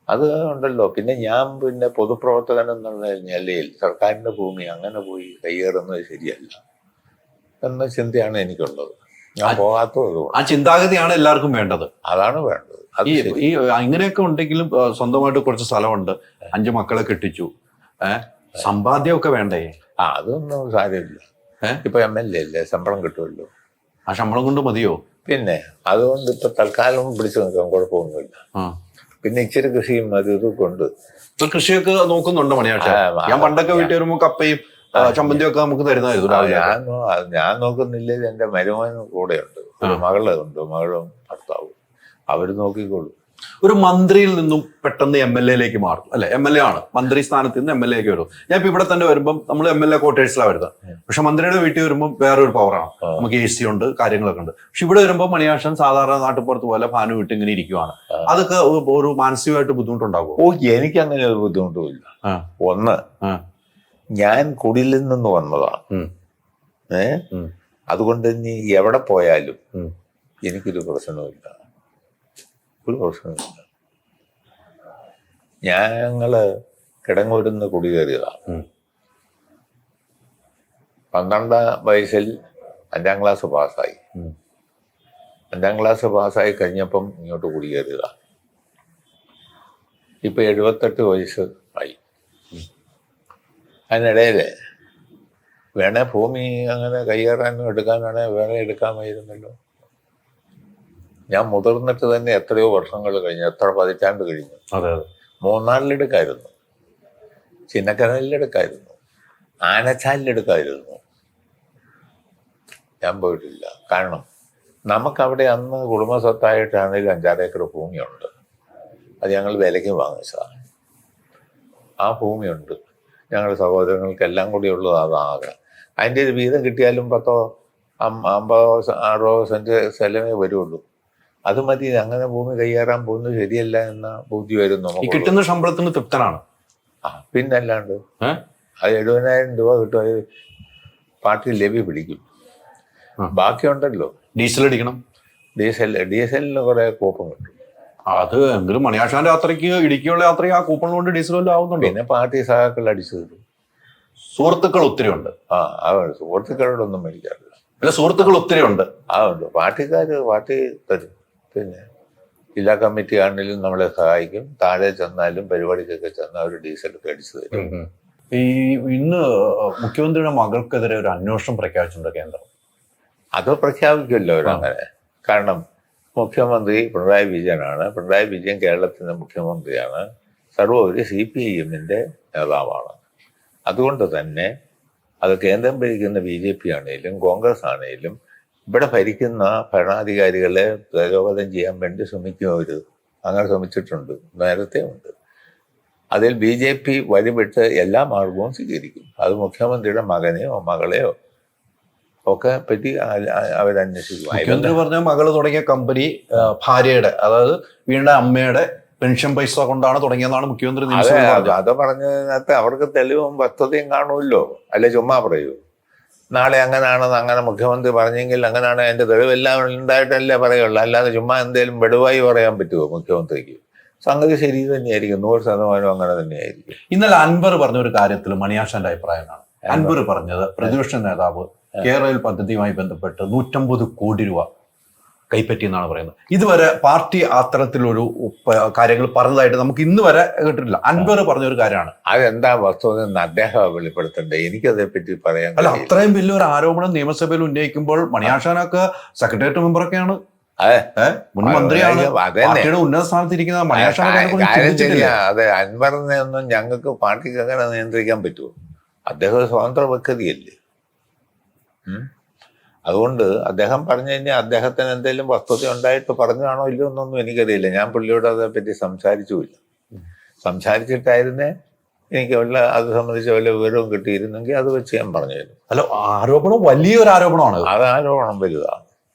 അത് ഉണ്ടല്ലോ. പിന്നെ ഞാൻ പിന്നെ പൊതുപ്രവർത്തകൻ എന്നുള്ള നിലയിൽ സർക്കാരിൻ്റെ ഭൂമി അങ്ങനെ പോയി കയ്യേറുന്നത് ശരിയല്ല എന്ന ചിന്തയാണ് എനിക്കുള്ളത്. ഞാൻ പോകാത്തത് ആ ചിന്താഗതിയാണ് എല്ലാവർക്കും വേണ്ടത്. അതാണ് വേണ്ടത്. ഈ ഇങ്ങനെയൊക്കെ ഉണ്ടെങ്കിലും സ്വന്തമായിട്ട് കുറച്ച് സ്ഥലമുണ്ട്, 5 മക്കളെ കെട്ടിച്ചു, സമ്പാദ്യമൊക്കെ വേണ്ടേ? അതൊന്നും കാര്യമില്ല. ഇപ്പൊ MLA അല്ലേ, ശമ്പളം കിട്ടുമല്ലോ. ആ ശമ്പളം കൊണ്ട് മതിയോ? പിന്നെ അതുകൊണ്ട് ഇപ്പൊ തൽക്കാലം പിടിച്ചു നിൽക്കാൻ കുഴപ്പമൊന്നുമില്ല. പിന്നെ ഇച്ചിരി കൃഷിയും അത് ഇതൊക്കെ ഉണ്ട്. ഇപ്പൊ കൃഷിയൊക്കെ നോക്കുന്നുണ്ടോ മണിയാഴ്ച? ഞാൻ പണ്ടൊക്കെ വീട്ടിൽ വരുമ്പോ കപ്പയും ചമ്മന്തിയും ഒക്കെ നമുക്ക് തരുന്നതായിരുന്നു. ഞാൻ നോക്കുന്നില്ലേ, എന്റെ മരുമകനും കൂടെയുണ്ട്, മകളുണ്ട്, മകളും ഭർത്താവും, അവര് നോക്കിക്കോളൂ. ഒരു മന്ത്രിയിൽ നിന്നും പെട്ടെന്ന് MLA മാറും അല്ലെ? MLA ആണ്, മന്ത്രി സ്ഥാനത്ത് നിന്ന് MLA വരും. ഞാൻ ഇപ്പൊ ഇവിടെ തന്നെ വരുമ്പോൾ നമ്മൾ MLA ക്വാർട്ടേഴ്സിലാണ് വരുന്നത്. പക്ഷെ മന്ത്രിയുടെ വീട്ടിൽ വരുമ്പോൾ വേറൊരു പവറാണ്, നമുക്ക് AC ഉണ്ട്, കാര്യങ്ങളൊക്കെ ഉണ്ട്. പക്ഷെ ഇവിടെ വരുമ്പോൾ മണിയാശൻ സാധാരണ നാട്ടുപുറത്ത് പോലെ ഫാന് വിട്ട് ഇങ്ങനെ ഇരിക്കുവാണ്. അതൊക്കെ ഒരു മാനസികമായിട്ട് ബുദ്ധിമുട്ടുണ്ടാകുമോ? എനിക്ക് അങ്ങനെ ഒരു ബുദ്ധിമുട്ടുമില്ല. ഒന്ന്, ഞാൻ കുടിയിൽ നിന്ന് വന്നതാണ്. അതുകൊണ്ട് ഇനി എവിടെ പോയാലും എനിക്കൊരു പ്രശ്നവുമില്ല, ഒരു പ്രശ്നമില്ല. ഞങ്ങള് കിടങ്ങൂരിന്ന് കുടികയറിയതാണ്. 12ാം വയസ്സിൽ 5ാം ക്ലാസ് പാസ്സായി. 5ാം ക്ലാസ് പാസ്സായി കഴിഞ്ഞപ്പം ഇങ്ങോട്ട് കുടികയറിയതാണ്. ഇപ്പൊ 78 വയസ്സ് ആയി. അതിനിടയില് വേണേ ഭൂമി അങ്ങനെ കയ്യേറാനും എടുക്കാനാണെ വേണേ എടുക്കാമായിരുന്നല്ലോ. ഞാൻ മുതിർന്നിട്ട് തന്നെ എത്രയോ വർഷങ്ങൾ കഴിഞ്ഞു, എത്ര പതിറ്റാണ്ട് കഴിഞ്ഞു. മൂന്നാറിലെടുക്കായിരുന്നു, ചിന്നക്കനാലിലെടുക്കായിരുന്നു, ആനച്ചാലിലെടുക്കായിരുന്നു. ഞാൻ പോയിട്ടില്ല. കാരണം നമുക്കവിടെ അന്ന് കുടുംബസ്വത്തായിട്ടാണെങ്കിലും 5-6 ഏക്കർ ഭൂമിയുണ്ട്. അത് ഞങ്ങൾ വിലയ്ക്ക് വാങ്ങിച്ചതാണ്. ആ ഭൂമിയുണ്ട്, ഞങ്ങളുടെ സഹോദരങ്ങൾക്കെല്ലാം കൂടി ഉള്ളത് അതാകെ. അതിൻ്റെ ഒരു വീതം കിട്ടിയാലും 10, 50, 60 സെന്റ് സ്ഥലമേ വരുള്ളൂ. അത് മതി. അങ്ങനെ ഭൂമി കയ്യേറാൻ പോകുന്നത് ശരിയല്ല എന്ന ബുദ്ധി വരുന്നു. കിട്ടുന്ന ശമ്പളത്തിന് തൃപ്തനാണ്. പിന്നല്ലാണ്ട് അത് 70,000 രൂപ കിട്ടും. അത് പാർട്ടി ലെവി പിടിക്കും. ബാക്കിയുണ്ടല്ലോ, ഡീസൽ അടിക്കണം. ഡീസലിന് കുറെ കൂപ്പൺ കിട്ടും. അത് എങ്കിലും മണിയാശാന്റെ യാത്രയ്ക്ക്, ഇടുക്കിയുള്ള യാത്രയ്ക്ക് ആ കൂപ്പൺ കൊണ്ട് ഡീസൽ വല്ലതും ആവുന്നുണ്ട്. പിന്നെ പാർട്ടി സഹാക്കൾ അടിച്ചു തരും. സുഹൃത്തുക്കൾ ഒത്തിരി ഉണ്ട്. സുഹൃത്തുക്കളോടൊന്നും മേടിക്കാറില്ല. അല്ല, സുഹൃത്തുക്കൾ ഒത്തിരി ഉണ്ട്. ഉണ്ട്. പാർട്ടി തരും. പിന്നെ ജില്ലാ കമ്മിറ്റി ആണെങ്കിലും നമ്മളെ സഹായിക്കും. താഴെ ചെന്നാലും പരിപാടിക്കൊക്കെ ചെന്നാൽ അവർ ഡീസലൊക്കെ അടിച്ചു തരും. ഇന്ന് മുഖ്യമന്ത്രിയുടെ മകൾക്കെതിരെ ഒരു അന്വേഷണം പ്രഖ്യാപിച്ചിട്ടുണ്ട് കേന്ദ്രം. അത് പ്രഖ്യാപിക്കുമല്ലോ അവരങ്ങനെ. കാരണം മുഖ്യമന്ത്രി പിണറായി വിജയനാണ്. പിണറായി വിജയൻ കേരളത്തിൻ്റെ മുഖ്യമന്ത്രിയാണ്. സർവോപരി CPIM-ന്റെ നേതാവാണ്. അതുകൊണ്ട് തന്നെ അത് കേന്ദ്രം ഭരിക്കുന്ന BJP ആണെങ്കിലും കോൺഗ്രസ് ആണെങ്കിലും ഇവിടെ ഭരിക്കുന്ന ഭരണാധികാരികളെ പ്രലോഭനം ചെയ്യാൻ വേണ്ടി ശ്രമിക്കുന്നവർ അങ്ങനെ ശ്രമിച്ചിട്ടുണ്ട്, നേരത്തെ ഉണ്ട്. അതിൽ BJP വഴിവിട്ട് എല്ലാ മാർഗവും സ്വീകരിക്കും. അത് മുഖ്യമന്ത്രിയുടെ മകനെയോ മകളെയോ ഒക്കെ പറ്റി അവരന്വേഷിക്കും. മുഖ്യമന്ത്രി പറഞ്ഞ മകള് തുടങ്ങിയ കമ്പനി ഭാര്യയുടെ, അതായത് വീണ്ടും അമ്മയുടെ പെൻഷൻ പൈസ കൊണ്ടാണ് തുടങ്ങിയതാണ് മുഖ്യമന്ത്രി. അത് പറഞ്ഞതിനകത്ത് അവർക്ക് തെളിവും വസ്തുതയും കാണുമല്ലോ, അല്ലെ ചുമ്മാ പറയൂ. നാളെ അങ്ങനെയാണെന്ന് അങ്ങനെ മുഖ്യമന്ത്രി പറഞ്ഞെങ്കിൽ അങ്ങനെയാണ്, അതിന്റെ തെളിവെല്ലാം ഉണ്ടായിട്ടല്ലേ പറയുള്ളൂ. അല്ലാതെ ചുമ്മാ എന്തേലും വെടുവായി പറയാൻ പറ്റുമോ മുഖ്യമന്ത്രിക്ക്? സംഗതി ശരി തന്നെയായിരിക്കും, 100% അങ്ങനെ തന്നെയായിരിക്കും. ഇന്നലെ അൻവർ പറഞ്ഞ ഒരു കാര്യത്തിൽ മണിയാശാന്റെ അഭിപ്രായമാണ്. അൻവർ പറഞ്ഞത് പ്രതിപക്ഷ നേതാവ് കേരള പദ്ധതിയുമായി ബന്ധപ്പെട്ട് 150 കോടി രൂപ കൈപ്പറ്റിയെന്നാണ് പറയുന്നത്. ഇതുവരെ പാർട്ടി അത്തരത്തിലൊരു കാര്യങ്ങൾ പറഞ്ഞതായിട്ട് നമുക്ക് ഇന്ന് വരെ കേട്ടിട്ടില്ല. അൻവർ പറഞ്ഞൊരു കാര്യമാണ്. അതെന്താ വസ്തുത അദ്ദേഹം വെളിപ്പെടുത്തണ്ടേ? എനിക്കതേപ്പറ്റി പറയാൻ. അല്ല, അത്രയും വലിയൊരു ആരോപണം നിയമസഭയിൽ ഉന്നയിക്കുമ്പോൾ മണിയാശാനൊക്കെ സെക്രട്ടേറിയറ്റ് മെമ്പറൊക്കെയാണ്, മുൻ മന്ത്രിയാണ്, പാർട്ടിയുടെ ഉന്നത സ്ഥാനത്തിരിക്കുന്ന മണിയാശാനെ. അതെ, അൻവറിനെ ഒന്നും ഞങ്ങൾക്ക് പാർട്ടിക്ക് അങ്ങനെ നിയന്ത്രിക്കാൻ പറ്റുമോ? അദ്ദേഹം സ്വതന്ത്ര വ്യക്തിയല്ലേ. അതുകൊണ്ട് അദ്ദേഹം പറഞ്ഞു കഴിഞ്ഞാൽ അദ്ദേഹത്തിന് എന്തെങ്കിലും വസ്തുത ഉണ്ടായിട്ട് പറഞ്ഞതാണോ ഇല്ലയോ എന്നൊന്നും എനിക്കറിയില്ല. ഞാൻ പുള്ളിയോട് അതേപ്പറ്റി സംസാരിച്ചുമില്ല. സംസാരിച്ചിട്ടായിരുന്നേ എനിക്ക് അത് സംബന്ധിച്ച വല്ല വിവരവും കിട്ടിയിരുന്നെങ്കിൽ അത് വെച്ച് ഞാൻ പറഞ്ഞിരുന്നു. അല്ല, ആരോപണം വലിയൊരു ആരോപണമാണ്. അത് ആരോപണം വലുതാണ്.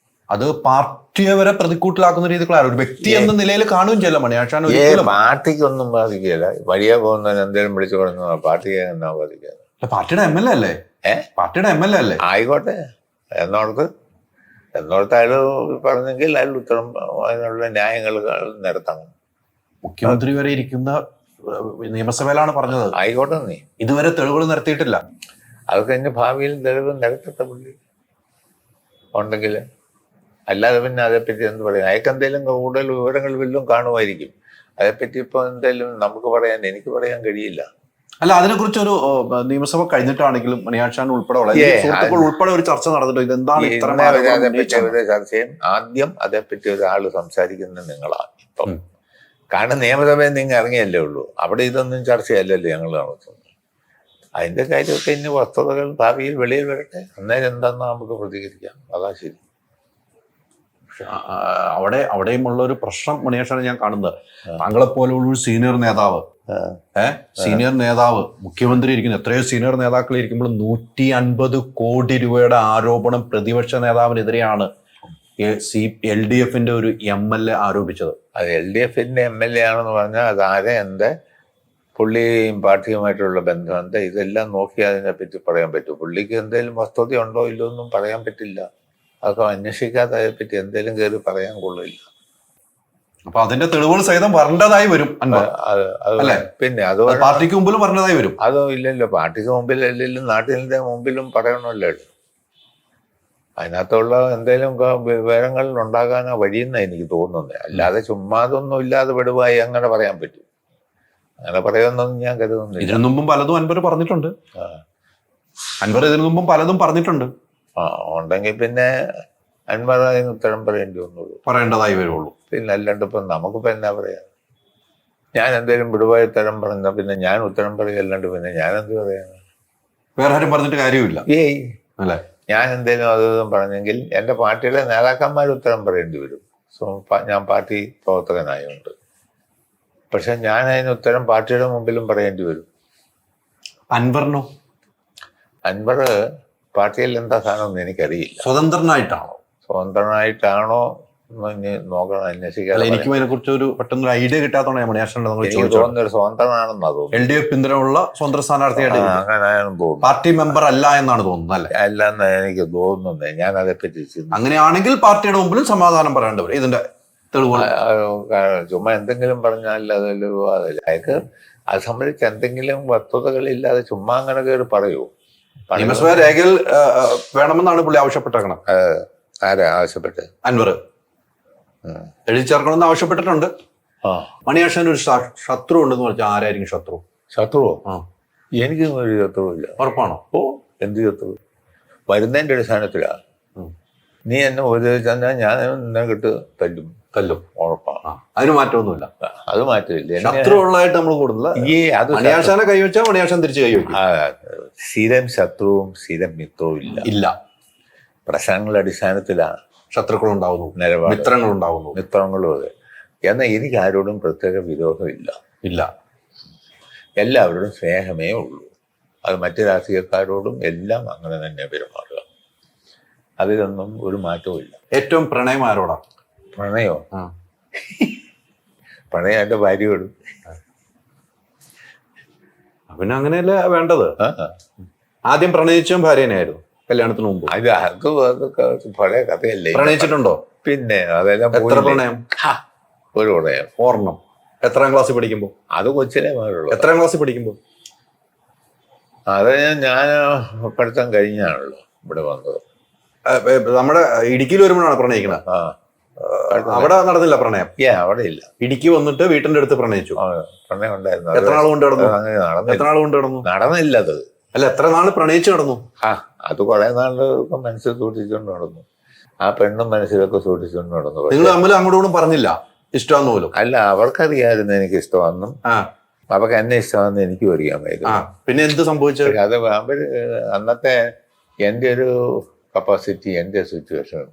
അത് പാർട്ടിയെ വരെ പ്രതിക്കൂട്ടിലാക്കുന്ന രീതിയിലുള്ള ഒരു വ്യക്തി എന്ന നിലയിൽ കാണുകയും ചെയ്യില്ല മണിയാശാൻ. പാർട്ടിക്കൊന്നും ബാധിക്കുകയില്ല. വഴിയെ പോകുന്നതിന് എന്തെങ്കിലും വിളിച്ചു പറഞ്ഞു പാർട്ടിയെ എന്നാ ബാധിക്കാതെ. പാർട്ടിയുടെ MLA അല്ലേ? പാർട്ടിയുടെ MLA അല്ലേ? ആയിക്കോട്ടെ എന്നോർത്ത് എന്നോർത്ത് അയാൾ പറഞ്ഞെങ്കിൽ അയാൾ ഉത്തരം അതിനുള്ള ന്യായങ്ങൾ നിരത്തണം. മുഖ്യമന്ത്രി വരെ ഇരിക്കുന്ന നിയമസഭയിലാണ് പറഞ്ഞത്. ആയിക്കോട്ടെ, നീ ഇതുവരെ തെളിവുകൾ നിരത്തിയിട്ടില്ല. അതൊക്കെ ഇനി ഭാവിയിൽ തെളിവ് നിരത്തട്ടെ പുള്ളി ഉണ്ടെങ്കിൽ. അല്ലാതെ പിന്നെ അതേപ്പറ്റി എന്ത് പറയാം? അയാൾക്ക് എന്തെങ്കിലും കൂടുതൽ വിവരങ്ങൾ വല്ലതും കാണുമായിരിക്കും. അതേപ്പറ്റി ഇപ്പൊ എന്തായാലും എനിക്ക് പറയാൻ കഴിയില്ല. അല്ല, അതിനെക്കുറിച്ച് ഒരു നിയമസഭ കഴിഞ്ഞിട്ടാണെങ്കിലും മണിയാശാൻ ഉൾപ്പെടെ ഉൾപ്പെടെ ഒരു ചർച്ച നടന്നിട്ട് ഇതെന്താണ് അതേപ്പറ്റി ചർച്ചയും ആദ്യം അതേപ്പറ്റി ഒരാൾ സംസാരിക്കുന്നത് നിങ്ങളാണ് ഇപ്പം. കാരണം നിയമസഭയിൽ നിങ്ങൾ ഇറങ്ങിയല്ലേ ഉള്ളൂ. അവിടെ ഇതൊന്നും ചർച്ചയല്ലല്ലോ ഞങ്ങൾ നടത്തുന്നത്. അതിന്റെ കാര്യമൊക്കെ ഇനി വസ്തുതകൾ ഭാവിയിൽ വെളിയിൽ വരട്ടെ, അന്നേരം എന്താണെന്ന് നമുക്ക് പ്രതികരിക്കാം. അതാ ശരി. അവിടെയും ഉള്ള ഒരു പ്രശ്നം മണിയാശാണ് ഞാൻ കാണുന്നത്. താങ്കളെ പോലുള്ള ഒരു സീനിയർ നേതാവ് മുഖ്യമന്ത്രി ഇരിക്കുന്നു. എത്രയോ സീനിയർ നേതാക്കൾ ഇരിക്കുമ്പോൾ 150 കോടി രൂപയുടെ ആരോപണം പ്രതിപക്ഷ നേതാവിനെതിരെയാണ് LDFന്റെ ഒരു MLA ആരോപിച്ചത്. അത് LDFന്റെ MLA ആണെന്ന് പറഞ്ഞാൽ അതാരെ എന്താ പുള്ളിയും പാർട്ടിയുമായിട്ടുള്ള ബന്ധം എന്താ ഇതെല്ലാം നോക്കി അതിനെപ്പറ്റി പറയാൻ പറ്റും. പുള്ളിക്ക് എന്തെങ്കിലും വസ്തുത ഉണ്ടോ ഇല്ലോ ഒന്നും പറയാൻ പറ്റില്ല. അതൊക്കെ അന്വേഷിക്കാതെ അതേപ്പറ്റി എന്തെങ്കിലും കയറി പറയാൻ കൊള്ളില്ല. അപ്പൊ അതിന്റെ തെളിവുകൾ സഹിതം വരേണ്ടതായി വരും. പിന്നെ അത് പാർട്ടിക്ക് മുമ്പിലും വരേണ്ടതായി വരും. അതോ ഇല്ലല്ലോ, പാർട്ടിക്ക് മുമ്പിൽ അല്ലെങ്കിലും നാട്ടിലെ മുമ്പിലും പറയണമല്ലോ. അതിനകത്തുള്ള എന്തെങ്കിലും വിവരങ്ങൾ ഉണ്ടാകാനോ വഴിയെന്നാണ് എനിക്ക് തോന്നുന്നത്. അല്ലാതെ ചുമ്മാതൊന്നും ഇല്ലാതെ വെടുവായി അങ്ങനെ പറയാൻ പറ്റും. അങ്ങനെ പറയുമെന്നൊന്നും ഞാൻ കരുതുന്നില്ല. ഇതിനു മുമ്പും പലതും അൻവർ പറഞ്ഞിട്ടുണ്ട്. ഇതിനു മുമ്പും പലതും പറഞ്ഞിട്ടുണ്ട്. ഉണ്ടെങ്കിൽ പിന്നെ അൻവർ അതിന് ഉത്തരം പറയേണ്ടതായി വരുള്ളൂ. പിന്നെ അല്ലാണ്ട് ഇപ്പം നമുക്കിപ്പോ എന്നാ പറയാ? ഞാൻ എന്തെങ്കിലും വിടുവായി ഉത്തരം പറഞ്ഞാൽ പിന്നെ ഞാൻ ഉത്തരം പറയല്ലാണ്ട് പിന്നെ ഞാൻ എന്ത് പറയാനാ? വേറെ ആരും പറഞ്ഞിട്ട് കാര്യമില്ല. അല്ലേ? ഞാൻ എന്തെങ്കിലും അതും പറഞ്ഞെങ്കിൽ എൻ്റെ പാർട്ടിയുടെ നേതാക്കന്മാർ ഉത്തരം പറയേണ്ടി വരും. ഞാൻ പാർട്ടി പ്രവർത്തകനായതുകൊണ്ട്. പക്ഷെ ഞാൻ അതിന് ഉത്തരം പാർട്ടിയുടെ മുമ്പിലും പറയേണ്ടി വരും. അൻവറിനോ? അൻവർ പാർട്ടിയിൽ എന്താ സാധനമൊന്നും എനിക്കറിയില്ല. സ്വതന്ത്രനായിട്ടാണോ നോക്കണം, അന്വേഷിക്കാൻ. എനിക്കും അതിനെ കുറിച്ച് ഒരു പെട്ടെന്നൊരു ഐഡിയ കിട്ടാത്തോണ്ടാണ് തോന്നുന്നൊരു സ്വതന്ത്രനാണെന്നാ തോന്നുന്നു. LDF പിന്തുണയുള്ള സ്വതന്ത്ര സ്ഥാനാർത്ഥിയായിട്ട് അങ്ങനെയാണെന്ന് തോന്നുന്നു. പാർട്ടി മെമ്പർ അല്ല എന്നാണ് തോന്നുന്നത്. അല്ലേ? അല്ലെന്ന് എനിക്ക് തോന്നുന്നത്. ഞാൻ അതേപ്പറ്റി അങ്ങനെയാണെങ്കിൽ പാർട്ടിയുടെ മുമ്പിലും സമാധാനം പറയേണ്ടവർ ഇതിന്റെ തെളിവുകൾ. ചുമ്മാ എന്തെങ്കിലും പറഞ്ഞാൽ അതിൽ അയാൾക്ക് അത് സംബന്ധിച്ച് എന്തെങ്കിലും വസ്തുതകളില്ലാതെ ചുമ്മാ അങ്ങനെ കയറി പറയൂ. നിയമസഭ രേഖയിൽ വേണമെന്നാണ് പുള്ളി ആവശ്യപ്പെട്ടേക്കണം. ആരാ ആവശ്യപ്പെട്ട്? അൻവർ എഴുതി ചേർക്കണമെന്ന് ആവശ്യപ്പെട്ടിട്ടുണ്ട്. മണിയാശാൻ ഒരു ശത്രു ഉണ്ടെന്ന് പറഞ്ഞാൽ ആരായിരിക്കും ശത്രു? ശത്രുവോ? എനിക്ക് ഒരു ശത്രുവില്ല. ഉറപ്പാണോ? എന്ത് ശത്രു? വരുന്നതിന്റെ അടിസ്ഥാനത്തിലാ. നീ എന്നെ ഉപദേശിച്ചാൽ ഞാൻ നിന്നെ കിട്ട് തല്ലും. ഉറപ്പാണ്. അതിന് മാറ്റമൊന്നുമില്ല. അത് മാറ്റമില്ല. ശത്രു ഉള്ളതായിട്ട് നമ്മൾ കൂടുതൽ മണിയാശാനെ കൈവച്ചാൽ മണിയാശാൻ തിരിച്ചു കൈവയ്ക്കും. സ്ഥിരം ശത്രുവും സ്ഥിരം മിത്രവും ഇല്ല. പ്രശ്നങ്ങളുടെ അടിസ്ഥാനത്തിലാണ് ശത്രുക്കളുണ്ടാവുന്നു, മിത്രങ്ങളുണ്ടാവുന്നു. മിത്രങ്ങളും അതെ. എന്നാൽ എനിക്ക് ആരോടും പ്രത്യേക വിരോധമില്ല. എല്ലാവരോടും സ്നേഹമേ ഉള്ളൂ. അത് മറ്റു രാഷ്ട്രീയക്കാരോടും എല്ലാം അങ്ങനെ തന്നെ പെരുമാറുക. അതിലൊന്നും ഒരു മാറ്റവും ഇല്ല. ഏറ്റവും പ്രണയം ആരോടാ? പ്രണയോ? പ്രണയം എൻ്റെ ഭാര്യയോട്. പിന്നെ അങ്ങനെയല്ലേ വേണ്ടത്. ആദ്യം പ്രണയിച്ചും ഭാര്യനെയായിരുന്നു കല്യാണത്തിന് മുമ്പ്. അതൊക്കെ പഴയ കഥയല്ലേ. പ്രണയിച്ചിട്ടുണ്ടോ? പിന്നെ അതെല്ലാം. എത്ര പ്രണയം? ഒരു പ്രണയം. ഓർണം. എത്രാം ക്ലാസ്സിൽ പഠിക്കുമ്പോ? അത് കൊച്ചിലെ മാറുള്ളൂ. എത്രാം ക്ലാസ്സിൽ പഠിക്കുമ്പോ? അത് ഞാൻ പഠിത്തം കഴിഞ്ഞാണല്ലോ ഇവിടെ വന്നത്. നമ്മുടെ ഇടുക്കിയിൽ വരുമ്പോഴാണ് പ്രണയിക്കണത്. അവിടെ നടന്നില്ല പ്രണയം? അവിടെ ഇല്ല. ഇടുക്കി വന്നിട്ട് വീട്ടിന്റെ അടുത്ത് പ്രണയിച്ചു. പ്രണയം ഉണ്ടായിരുന്നു. എത്ര നാൾ കൊണ്ട് നടന്നു? നടന്നില്ല. അത് അല്ല, എത്ര നാള് പ്രണയിച്ചു നടന്നു? അത് കുറെ നാളൊക്കെ മനസ്സിൽ സൂക്ഷിച്ചുകൊണ്ട് നടന്നു. ആ പെണ്ണും മനസ്സിലൊക്കെ സൂക്ഷിച്ചുകൊണ്ട് നടന്നു. നിങ്ങൾ തമ്മിൽ അങ്ങോട്ടും പറഞ്ഞില്ല ഇഷ്ടമാന്ന് പോലും? അല്ല, അവർക്കറിയാമായിരുന്നു എനിക്ക് ഇഷ്ടമാണെന്നും അവർക്ക് എന്നെ ഇഷ്ടമാണെന്ന് എനിക്കും അറിയാമായിരുന്നു. പിന്നെ എന്ത് സംഭവിച്ചത്? അത് അവര് അന്നത്തെ എൻ്റെ ഒരു കപ്പാസിറ്റി, എൻ്റെ സിറ്റുവേഷൻ,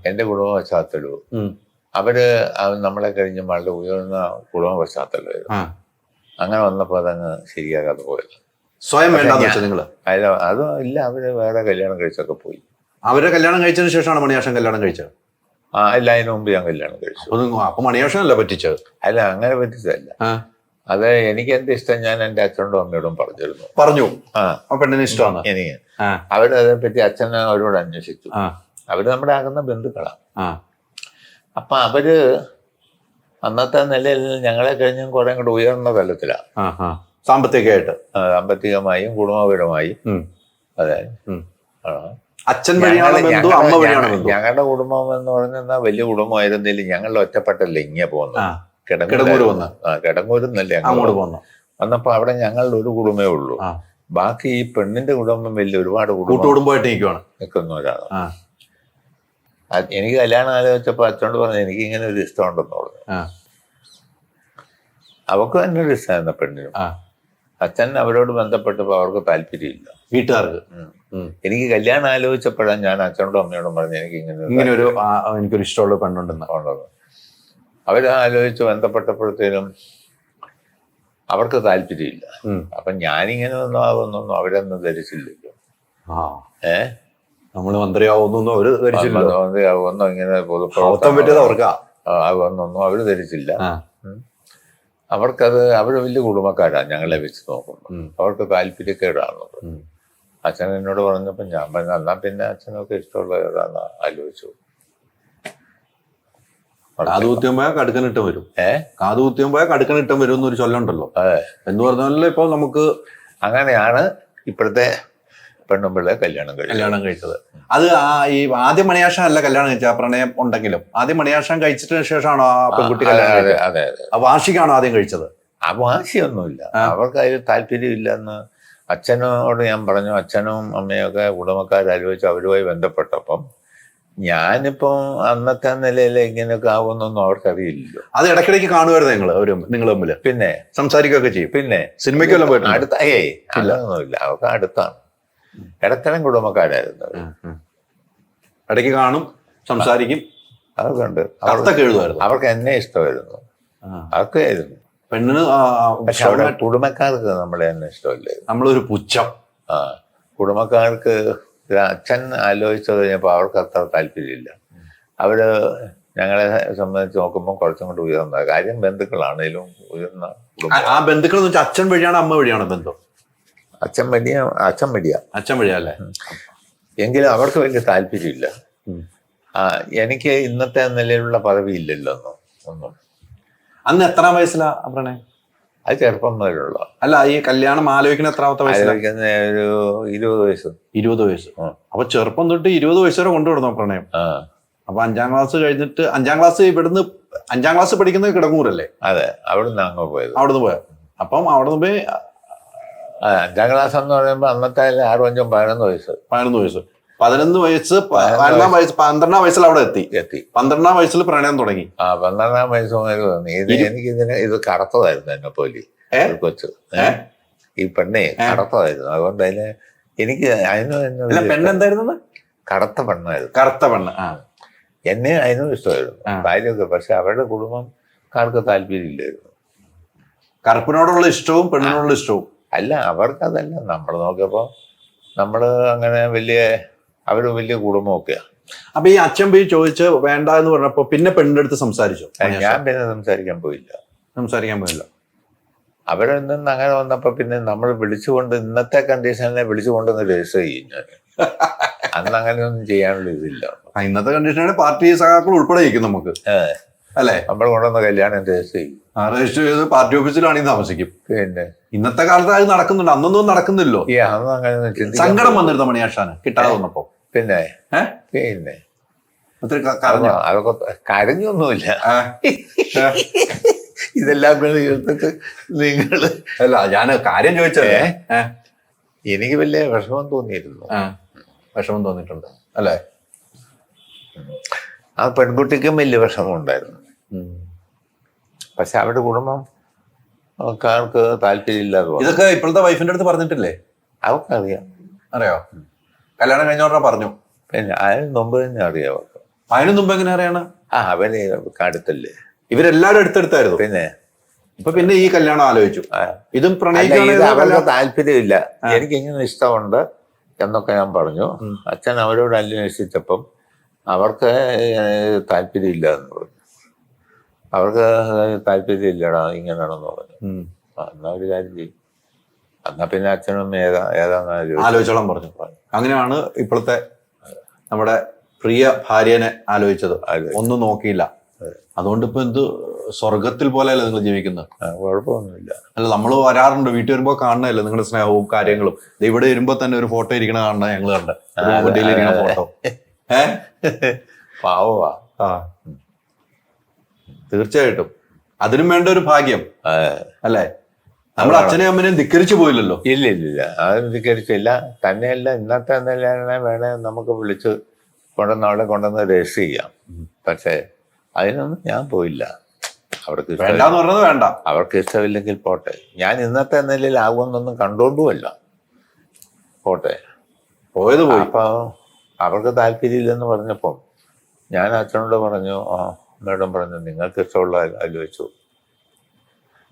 എൻ്റെ കുടുംബ പശ്ചാത്തലവും അവര് നമ്മളെ കഴിഞ്ഞ് വളരെ ഉയർന്ന കുടുംബ പശ്ചാത്തലമായിരുന്നു. അങ്ങനെ വന്നപ്പോൾ അതങ്ങ് ശരിയാകാതെ പോയത്. സ്വയം വേണ്ടെന്ന് വെച്ചാൽ നിങ്ങള്? അതും ഇല്ല, അവര് വേറെ കല്യാണം കഴിച്ചൊക്കെ പോയി. അവരെ കല്യാണം കഴിച്ചതിന് ശേഷമാണ് മണിയാശൻ കല്യാണം കഴിച്ചത്? ഇല്ല, അതിന് മുമ്പ് ഞാൻ കല്യാണം കഴിച്ചു. അപ്പൊ മണിയാശനല്ല പറ്റിച്ചത്? അല്ല, അങ്ങനെ പറ്റിച്ചതല്ല. അത് എനിക്ക് എന്റെ ഇഷ്ടം ഞാൻ എന്റെ അച്ഛനോടും അമ്മയോടും പറഞ്ഞു. പെണ്ണിന് ഇഷ്ടമാണ് എനിക്ക്. അവരതേപ്പറ്റി അച്ഛൻ അവരോട് അന്വേഷിച്ചു. അവര് നമ്മുടെ ആകുന്ന ബന്ധുക്കളാണ്. ആ അപ്പൊ അവര് അന്നത്തെ നിലയിൽ ഞങ്ങളെ കഴിഞ്ഞും കുറെ കൂടെ ഉയർന്ന തലത്തിലാണ്, സാമ്പത്തികമായിട്ട്, സാമ്പത്തികമായും കുടുംബപരമായും. അതെ. അച്ഛൻ വഴിയാണ് ബന്ധു, അമ്മ വഴിയാണ് ബന്ധു. ഞങ്ങളുടെ കുടുംബം എന്ന് പറഞ്ഞാൽ വലിയ കുടുംബമായിരുന്നില്ല. ഞങ്ങൾ ഒറ്റപ്പെട്ടല്ലേ ഇങ്ങനെ പോകുന്നത്. കിടങ്ങൂര് വന്ന്, കിടങ്ങൂരെന്നല്ലേ അങ്ങോട്ട് പോകുന്നു. വന്നപ്പോ അവിടെ ഞങ്ങളുടെ ഒരു കുടുംബമേ ഉള്ളൂ. ബാക്കി ഈ പെണ്ണിന്റെ കുടുംബം വലിയ ഒരുപാട് കുടുംബമായിട്ട് നിൽക്കുന്നവരാണ്. എനിക്ക് കല്യാണം ആലോചിച്ചപ്പോ അച്ഛനോട് പറഞ്ഞു എനിക്ക് ഇങ്ങനെ ഒരു ഇഷ്ടമുണ്ടെന്ന് പറഞ്ഞു. അവർക്ക് തന്നെ ഒരു ഇഷ്ടമായിരുന്നു പെണ്ണിനും. അച്ഛൻ അവരോട് ബന്ധപ്പെട്ടപ്പോ അവർക്ക് താല്പര്യമില്ല, വീട്ടുകാർക്ക്. എനിക്ക് കല്യാണം ആലോചിച്ചപ്പോഴാണ് ഞാൻ അച്ഛനോടും അമ്മയോടും പറഞ്ഞു എനിക്ക് എനിക്കൊരു ഇഷ്ടമുള്ള പെണ്ണുണ്ടെന്ന്. അവരാലോചിച്ച് ബന്ധപ്പെട്ടപ്പോഴത്തേനും അവർക്ക് താല്പര്യമില്ല. അപ്പൊ ഞാനിങ്ങനെ ഒന്നും ആവുന്നൊന്നും അവരൊന്നും ധരിച്ചില്ലല്ലോ. നമ്മള് മന്ത്രിയാവുന്നൊന്നും അവര് ധരിച്ചില്ല. മന്ത്രിയാവുന്നോ ഇങ്ങനെ ആവുന്നൊന്നും അവര് ധരിച്ചില്ല. അവർക്കത് അവര് വലിയ കുടുംബക്കാരാണ് ഞങ്ങളെ വെച്ച് നോക്കുമ്പോൾ. അവർക്ക് താല്പര്യക്കേടാണ്. അച്ഛൻ എന്നോട് പറഞ്ഞപ്പോ ഞാൻ പറഞ്ഞു എന്നാ പിന്നെ അച്ഛനൊക്കെ ഇഷ്ടമുള്ള ഏതാന്ന് ആലോചിച്ചു. കാതുകുത്തിയും പോയാൽ കടുക്കനിട്ടം വരും. കാതുകുത്തിയും പോയാൽ കടുക്കനിട്ടം വരും എന്നൊരു ചൊല്ലുണ്ടല്ലോ. എന്ന് പറഞ്ഞാൽ ഇപ്പൊ നമുക്ക് അങ്ങനെയാണ് ഇപ്പോഴത്തെ പെണ്ണുമ്പിള്ളെ കല്യാണം കഴിച്ചത്. അത് ഈ ആദ്യം മണിയാശാൻ അല്ല കല്യാണം കഴിച്ചത്, ആ പ്രണയം ഉണ്ടെങ്കിലും ആദ്യം മണിയാശാൻ കഴിച്ചിട്ട് ശേഷമാണോ ആ പെൺകുട്ടി കല്യാണം കഴിച്ചത്? അതെ. ആ വാശിക്കാണോ ആദ്യം കഴിച്ചത്? ആ വാശിയൊന്നുമില്ല, അവർക്ക് അതിൽ താല്പര്യമില്ലെന്ന് അച്ഛനോട് ഞാൻ പറഞ്ഞു. അച്ഛനും അമ്മയൊക്കെ കുടുംബക്കാരാലോചിച്ച് അവരുമായി ബന്ധപ്പെട്ടപ്പം ഞാനിപ്പോ അന്നത്തെ നിലയിൽ ഇങ്ങനെയൊക്കെ ആവുമെന്നൊന്നും അവർക്കറിയില്ലല്ലോ. അത് ഇടയ്ക്കിടയ്ക്ക് കാണുമായിരുന്നു നിങ്ങൾ തമ്മിൽ? പിന്നെ സംസാരിക്കുകയൊക്കെ ചെയ്യും? പിന്നെ സിനിമയ്ക്കെല്ലാം പോയിട്ട് അടുത്ത അതൊന്നുമില്ല, അവർക്ക് അടുത്താണ്. ഇടത്തരം കുടുംബക്കാരായിരുന്നു. ഇടയ്ക്ക് കാണും, സംസാരിക്കും, അതൊക്കെ ഉണ്ട്. അവർക്ക് എന്നെ ഇഷ്ടമായിരുന്നു, അതൊക്കെയായിരുന്നു. പെണ്ണിന് പക്ഷെ അവിടെ കുടുംബക്കാർക്ക് നമ്മളെ തന്നെ ഇഷ്ടമല്ലേ. നമ്മളൊരു പുച്ഛം. കുടുംബക്കാർക്ക് അച്ഛൻ ആലോചിച്ചത് കഴിഞ്ഞപ്പോൾ അവർക്ക് അത്ര താല്പര്യമില്ല. അവര് ഞങ്ങളെ സംബന്ധിച്ച് നോക്കുമ്പോൾ കുറച്ചും കൂടി ഉയർന്ന കാര്യം ബന്ധുക്കളാണേലും ഉയർന്ന. ആ ബന്ധുക്കൾ എന്ന് വെച്ചാൽ അച്ഛൻ വഴിയാണ് അമ്മ വഴിയാണ് ബന്ധം? അച്ഛൻ വഴിയാ അല്ലേ? എങ്കിലും അവർക്ക് വലിയ താല്പര്യമില്ല. എനിക്ക് ഇന്നത്തെ നിലയിലുള്ള പദവി ഇല്ലല്ലോ ഒന്നും. അന്ന് എത്രാം വയസ്സിലാ പ്രണയം? അത് ചെറുപ്പം മുതലുള്ള. അല്ല, ഈ കല്യാണം ആലോചിക്കുന്ന എത്രാമത്തെ വയസ്സ്? ഒരു 20 വയസ്സ്. 20 വയസ്സ്. അപ്പൊ ചെറുപ്പം തൊട്ട് 20 വയസ്സ് വരെ കൊണ്ടുവിടുന്നോ പ്രണയം? അപ്പൊ 5ാം ക്ലാസ് കഴിഞ്ഞിട്ട് 5ാം ക്ലാസ് ഇവിടുന്ന് 5ാം ക്ലാസ് പഠിക്കുന്നത് കിടങ്ങൂരല്ലേ? അതെ, അവിടുന്ന് അങ്ങ് പോയത്. അവിടുന്ന് പോയത്. അപ്പം അവിടുന്ന് പോയി 5ാം ക്ലാസ് എന്ന് പറയുമ്പോ അന്നത്തെ 6, 5, 11 വയസ്സ്. 11 വയസ്സ് 12 വയസ്സ് 12ാം വയസ്സിൽ അവിടെ എത്തി. 12ാം വയസ്സിൽ പ്രണയം തുടങ്ങി. 12ാം വയസ്സ് മുതൽ തോന്നി എനിക്ക് ഇത് കറുത്തതായിരുന്നു എന്നെ പോലെ കൊച്ചു. ഈ പെണ്ണെ കറുത്തതായിരുന്നു. അതുകൊണ്ട് അതിന് എനിക്ക് പെണ്ണെന്തായിരുന്നു? കറുത്ത പെണ്ണായിരുന്നു. കറുത്ത പെണ്ണ്. എന്നെ അതിനും ഇഷ്ടമായിരുന്നു കാര്യമൊക്കെ. പക്ഷെ അവരുടെ കുടുംബക്കാർക്ക് താല്പര്യമില്ലായിരുന്നു. കറുപ്പിനോടുള്ള ഇഷ്ടവും പെണ്ണിനോടുള്ള ഇഷ്ടവും അല്ല, അവർക്കതല്ല. നമ്മൾ നോക്കിയപ്പോ നമ്മള് അങ്ങനെ അവര് വലിയ കുടുംബമൊക്കെയാണ്. അപ്പൊ ഈ അച്ഛൻ പോയി ചോദിച്ച് വേണ്ട എന്ന് പറഞ്ഞപ്പോ പിന്നെ പെണ്ണിന്റെ അടുത്ത് സംസാരിച്ചു? ഞാൻ പിന്നെ സംസാരിക്കാൻ പോയില്ല. അവരിൽ നിന്ന് അങ്ങനെ വന്നപ്പോ പിന്നെ നമ്മൾ വിളിച്ചുകൊണ്ട് ഇന്നത്തെ കണ്ടീഷനെ വിളിച്ചുകൊണ്ടൊന്ന് രജിസ്റ്റർ ചെയ്യും ഞാൻ. അന്ന് അങ്ങനെയൊന്നും ചെയ്യാനുള്ള ഇതില്ല. ഇന്നത്തെ കണ്ടീഷനാണ് പാർട്ടി സഖാക്കൾ ഉൾപ്പെടെ ഇരിക്കും നമുക്ക്, അല്ലേ? നമ്മൾ കൊണ്ടുവന്ന കല്യാണം രജിസ്റ്റർ ചെയ്യും. രജിസ്റ്റർ ചെയ്ത് പാർട്ടി ഓഫീസിലാണെങ്കിൽ താമസിക്കും. പിന്നെ ഇന്നത്തെ കാലത്ത് അത് നടക്കുന്നുണ്ട്, അന്നൊന്നും നടക്കുന്നില്ലോ. അതൊന്നും അങ്ങനെ സങ്കടം വന്നിരുന്ന മണിയാശാന് കിട്ടാതെ വന്നപ്പോ? പിന്നെ അതൊക്കെ കരഞ്ഞൊന്നുമില്ല. ഇതെല്ലാം ചേർത്തിട്ട് നിങ്ങള് അല്ല, ഞാൻ കാര്യം ചോദിച്ചേ. എനിക്ക് വലിയ വിഷമം തോന്നിയിരുന്നു. വിഷമം തോന്നിയിട്ടുണ്ട് അല്ലേ? ആ പെൺകുട്ടിക്കും വലിയ വിഷമം ഉണ്ടായിരുന്നു. പക്ഷെ അവരുടെ കുടുംബക്കാർക്ക് താല്പര്യമില്ലാതെ. ഇതൊക്കെ ഇപ്പോഴത്തെ വൈഫിന്റെ അടുത്ത് പറഞ്ഞിട്ടില്ലേ? അവർക്കറിയാം. അറിയോ? കല്യാണം കഴിഞ്ഞോണ്ടാ പറഞ്ഞു? പിന്നെ അതിന് മുമ്പ് തന്നെ അറിയാം അവർക്ക്. അതിന് മുമ്പ് എങ്ങനെ അറിയാണ്? അവന് അടുത്തല്ലേ. ഇവരെല്ലാരും അടുത്തടുത്തായിരുന്നു. പിന്നെ ഈ കല്യാണം ആലോചിച്ചു. ഇതും പ്രണയിക്കാൻ അവർക്ക് താല്പര്യമില്ല. എനിക്ക് ഇങ്ങനെ ഇഷ്ടമുണ്ട് എന്നൊക്കെ ഞാൻ പറഞ്ഞു. അച്ഛൻ അവരോട് അന്വേഷിച്ചപ്പം അവർക്ക് താല്പര്യമില്ല എന്ന് പറഞ്ഞു. അവർക്ക് താല്പര്യമില്ലടാ ഇങ്ങനെയാണെന്ന് പറഞ്ഞു. എന്നാ ഒരു കാര്യം ചെയ്യും, എന്നാ പിന്നെ അച്ഛനും ഏതാന്ന് ആലോചിച്ചോളം പറഞ്ഞു. അങ്ങനെയാണ് ഇപ്പോഴത്തെ നമ്മുടെ പ്രിയ ഭാര്യനെ ആലോചിച്ചത്, ഒന്നും നോക്കിയില്ല. അതുകൊണ്ട് ഇപ്പൊ എന്ത് സ്വർഗത്തിൽ പോലെയല്ലേ നിങ്ങൾ ജീവിക്കുന്നത്? കുഴപ്പമൊന്നുമില്ല. അല്ല, നമ്മൾ വരാറുണ്ട്, വീട്ടിൽ വരുമ്പോ കാണണല്ലേ നിങ്ങളുടെ സ്നേഹവും കാര്യങ്ങളും. ഇവിടെ വരുമ്പോ തന്നെ ഒരു ഫോട്ടോ ഇരിക്കണ കാണണ ഞങ്ങൾ കണ്ട ഫോട്ടോ. പാവവാ. ആ, തീർച്ചയായിട്ടും അതിനും വേണ്ട ഒരു ഭാഗ്യം അല്ലേ? നമ്മുടെ അച്ഛനെയും അമ്മനെയും ധിക്കരിച്ചു പോയില്ലല്ലോ. ഇല്ല, അത് ധിക്കരിച്ചില്ല. തന്നെയല്ല, ഇന്നത്തെ നിലയാണ് വേണേ നമുക്ക് വിളിച്ച് അവിടെ കൊണ്ടുവന്ന് രജിസ്റ്റർ ചെയ്യാം. പക്ഷേ അതിനൊന്നും ഞാൻ പോയില്ല. അവർക്ക് വേണ്ട, അവർക്ക് ഇഷ്ടമില്ലെങ്കിൽ പോട്ടെ. ഞാൻ ഇന്നത്തെ നിലയിലാകുമെന്നൊന്നും കണ്ടോണ്ടുമല്ല, പോട്ടെ, പോയത് പോയി. അപ്പൊ അവർക്ക് താല്പര്യമില്ലെന്ന് പറഞ്ഞപ്പം ഞാൻ അച്ഛനോട് പറഞ്ഞു, മേഡം പറഞ്ഞു നിങ്ങൾക്ക് ഇഷ്ടമുള്ള ആലോചിച്ചു,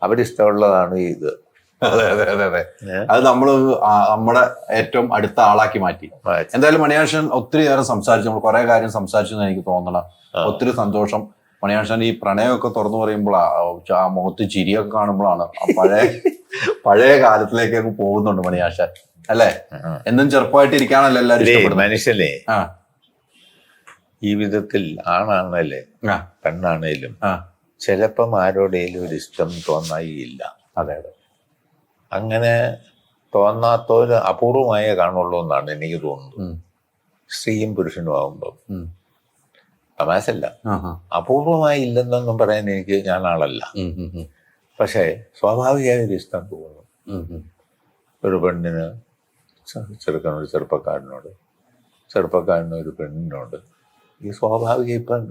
അവരിഷ്ടമുള്ളതാണ് ഇത്. അതെ. അത് നമ്മുടെ ഏറ്റവും അടുത്ത ആളാക്കി മാറ്റി. എന്തായാലും മണിയാശൻ ഒത്തിരി നേരം സംസാരിച്ചു, നമ്മൾ കുറെ കാര്യം സംസാരിച്ചു എന്ന് എനിക്ക് തോന്നണം. ഒത്തിരി സന്തോഷം. മണിയാശൻ ഈ പ്രണയമൊക്കെ തുറന്നു പറയുമ്പോഴാണ്, ആ മുഖത്ത് ചിരിയൊക്കെ കാണുമ്പോഴാണ് പഴയ കാലത്തിലേക്ക് അങ്ങ് പോകുന്നുണ്ട് മണിയാശൻ അല്ലേ? എന്നും ചെറുപ്പമായിട്ട് ഇരിക്കാണല്ലോ എല്ലാവരും ഇഷ്ടപ്പെടുന്നത്. മനുഷ്യനെ ഈ വിധത്തിൽ ആണാണല്ലേ പെണ്ണാണേലും ചിലപ്പം ആരോടേലും ഒരു ഇഷ്ടം തോന്നായില്ല. അതെ. അങ്ങനെ തോന്നാത്തവര് അപൂർവമായേ കാണുള്ളൂ എന്നാണ് എനിക്ക് തോന്നുന്നത്. സ്ത്രീയും പുരുഷനും ആകുമ്പം തമാശല്ല, അപൂർവമായി ഇല്ലെന്നൊന്നും പറയാൻ ഞാൻ ആളല്ല. പക്ഷേ സ്വാഭാവികമായ ഒരു ഇഷ്ടം തോന്നും ഒരു പെണ്ണിന് ചെറുക്കനൊരു ചെറുപ്പക്കാരന് ഒരു പെണ്ണിനോട്. ഈ സ്വാഭാവിക ഇപ്പം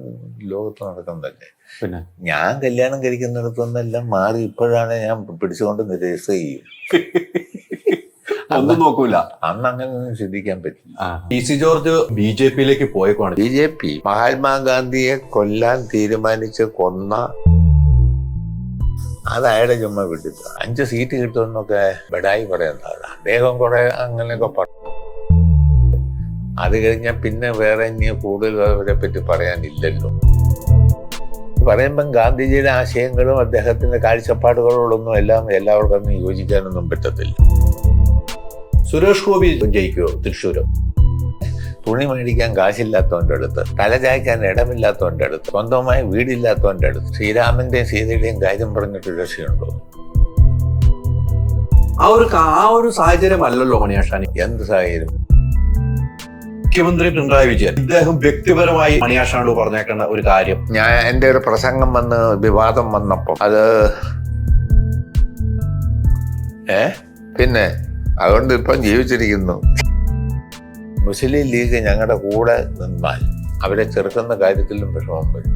ലോകത്ത് നടക്കുന്നതല്ലേ. പിന്നെ ഞാൻ കല്യാണം കഴിക്കുന്നിടത്തുനിന്നെല്ലാം മാറി ഇപ്പോഴാണ് ഞാൻ പിടിച്ചുകൊണ്ട് രജിസ്റ്റർ ചെയ്യും. ഒന്നും നോക്കൂല. അന്ന് അങ്ങനെ ഒന്നും ചിന്തിക്കാൻ പറ്റില്ല. PC ജോർജ് BJP-യിലേക്ക് പോയേക്കാണ്. BJP മഹാത്മാഗാന്ധിയെ കൊല്ലാൻ തീരുമാനിച്ച് കൊന്ന അത് അയാളെ ചുമ്മാ വിട്ടിട്ട് 5 സീറ്റ് കിട്ടുമെന്നൊക്കെ ബഡായി പറയുന്നതാണ്. അദ്ദേഹം കുറെ അങ്ങനെയൊക്കെ പറഞ്ഞു. അത് കഴിഞ്ഞാൽ പിന്നെ വേറെ ഇനി കൂടുതൽ അവരെ പറ്റി പറയാനില്ലല്ലോ. പറയുമ്പം ഗാന്ധിജിയുടെ ആശയങ്ങളും അദ്ദേഹത്തിന്റെ കാഴ്ചപ്പാടുകളോടൊന്നും എല്ലാവർക്കും യോജിക്കാനൊന്നും പറ്റത്തില്ല. സുരേഷ് ഗോപി ജയിക്കുമോ തൃശ്ശൂര്? തുണി മേടിക്കാൻ കാശില്ലാത്തവന്റെ അടുത്ത്, തലചായ്ക്കാൻ ഇടമില്ലാത്തവന്റെ അടുത്ത്, സ്വന്തമായി വീടില്ലാത്തവന്റെ അടുത്ത് ശ്രീരാമന്റെയും സീതയുടെയും കാര്യം പറഞ്ഞിട്ട് രക്ഷയുണ്ടോ? ആ ഒരു സാഹചര്യം അല്ലല്ലോ മണിയാശാനി. എന്ത് സാഹചര്യം? മുഖ്യമന്ത്രി പിണറായി വിജയൻ ഇദ്ദേഹം വ്യക്തിപരമായി മണിയാശാനോട് പറഞ്ഞേക്കുന്ന ഒരു കാര്യം, എൻ്റെ ഒരു പ്രസംഗം വന്ന് വിവാദം വന്നപ്പോൾ അത് പിന്നെ അതുകൊണ്ട് ഇപ്പം ജീവിച്ചിരിക്കുന്നു. മുസ്ലിം ലീഗ് ഞങ്ങളുടെ കൂടെ നിന്നാൽ അവരെ ചെറുക്കുന്ന കാര്യത്തിലും വിഷമം വരും.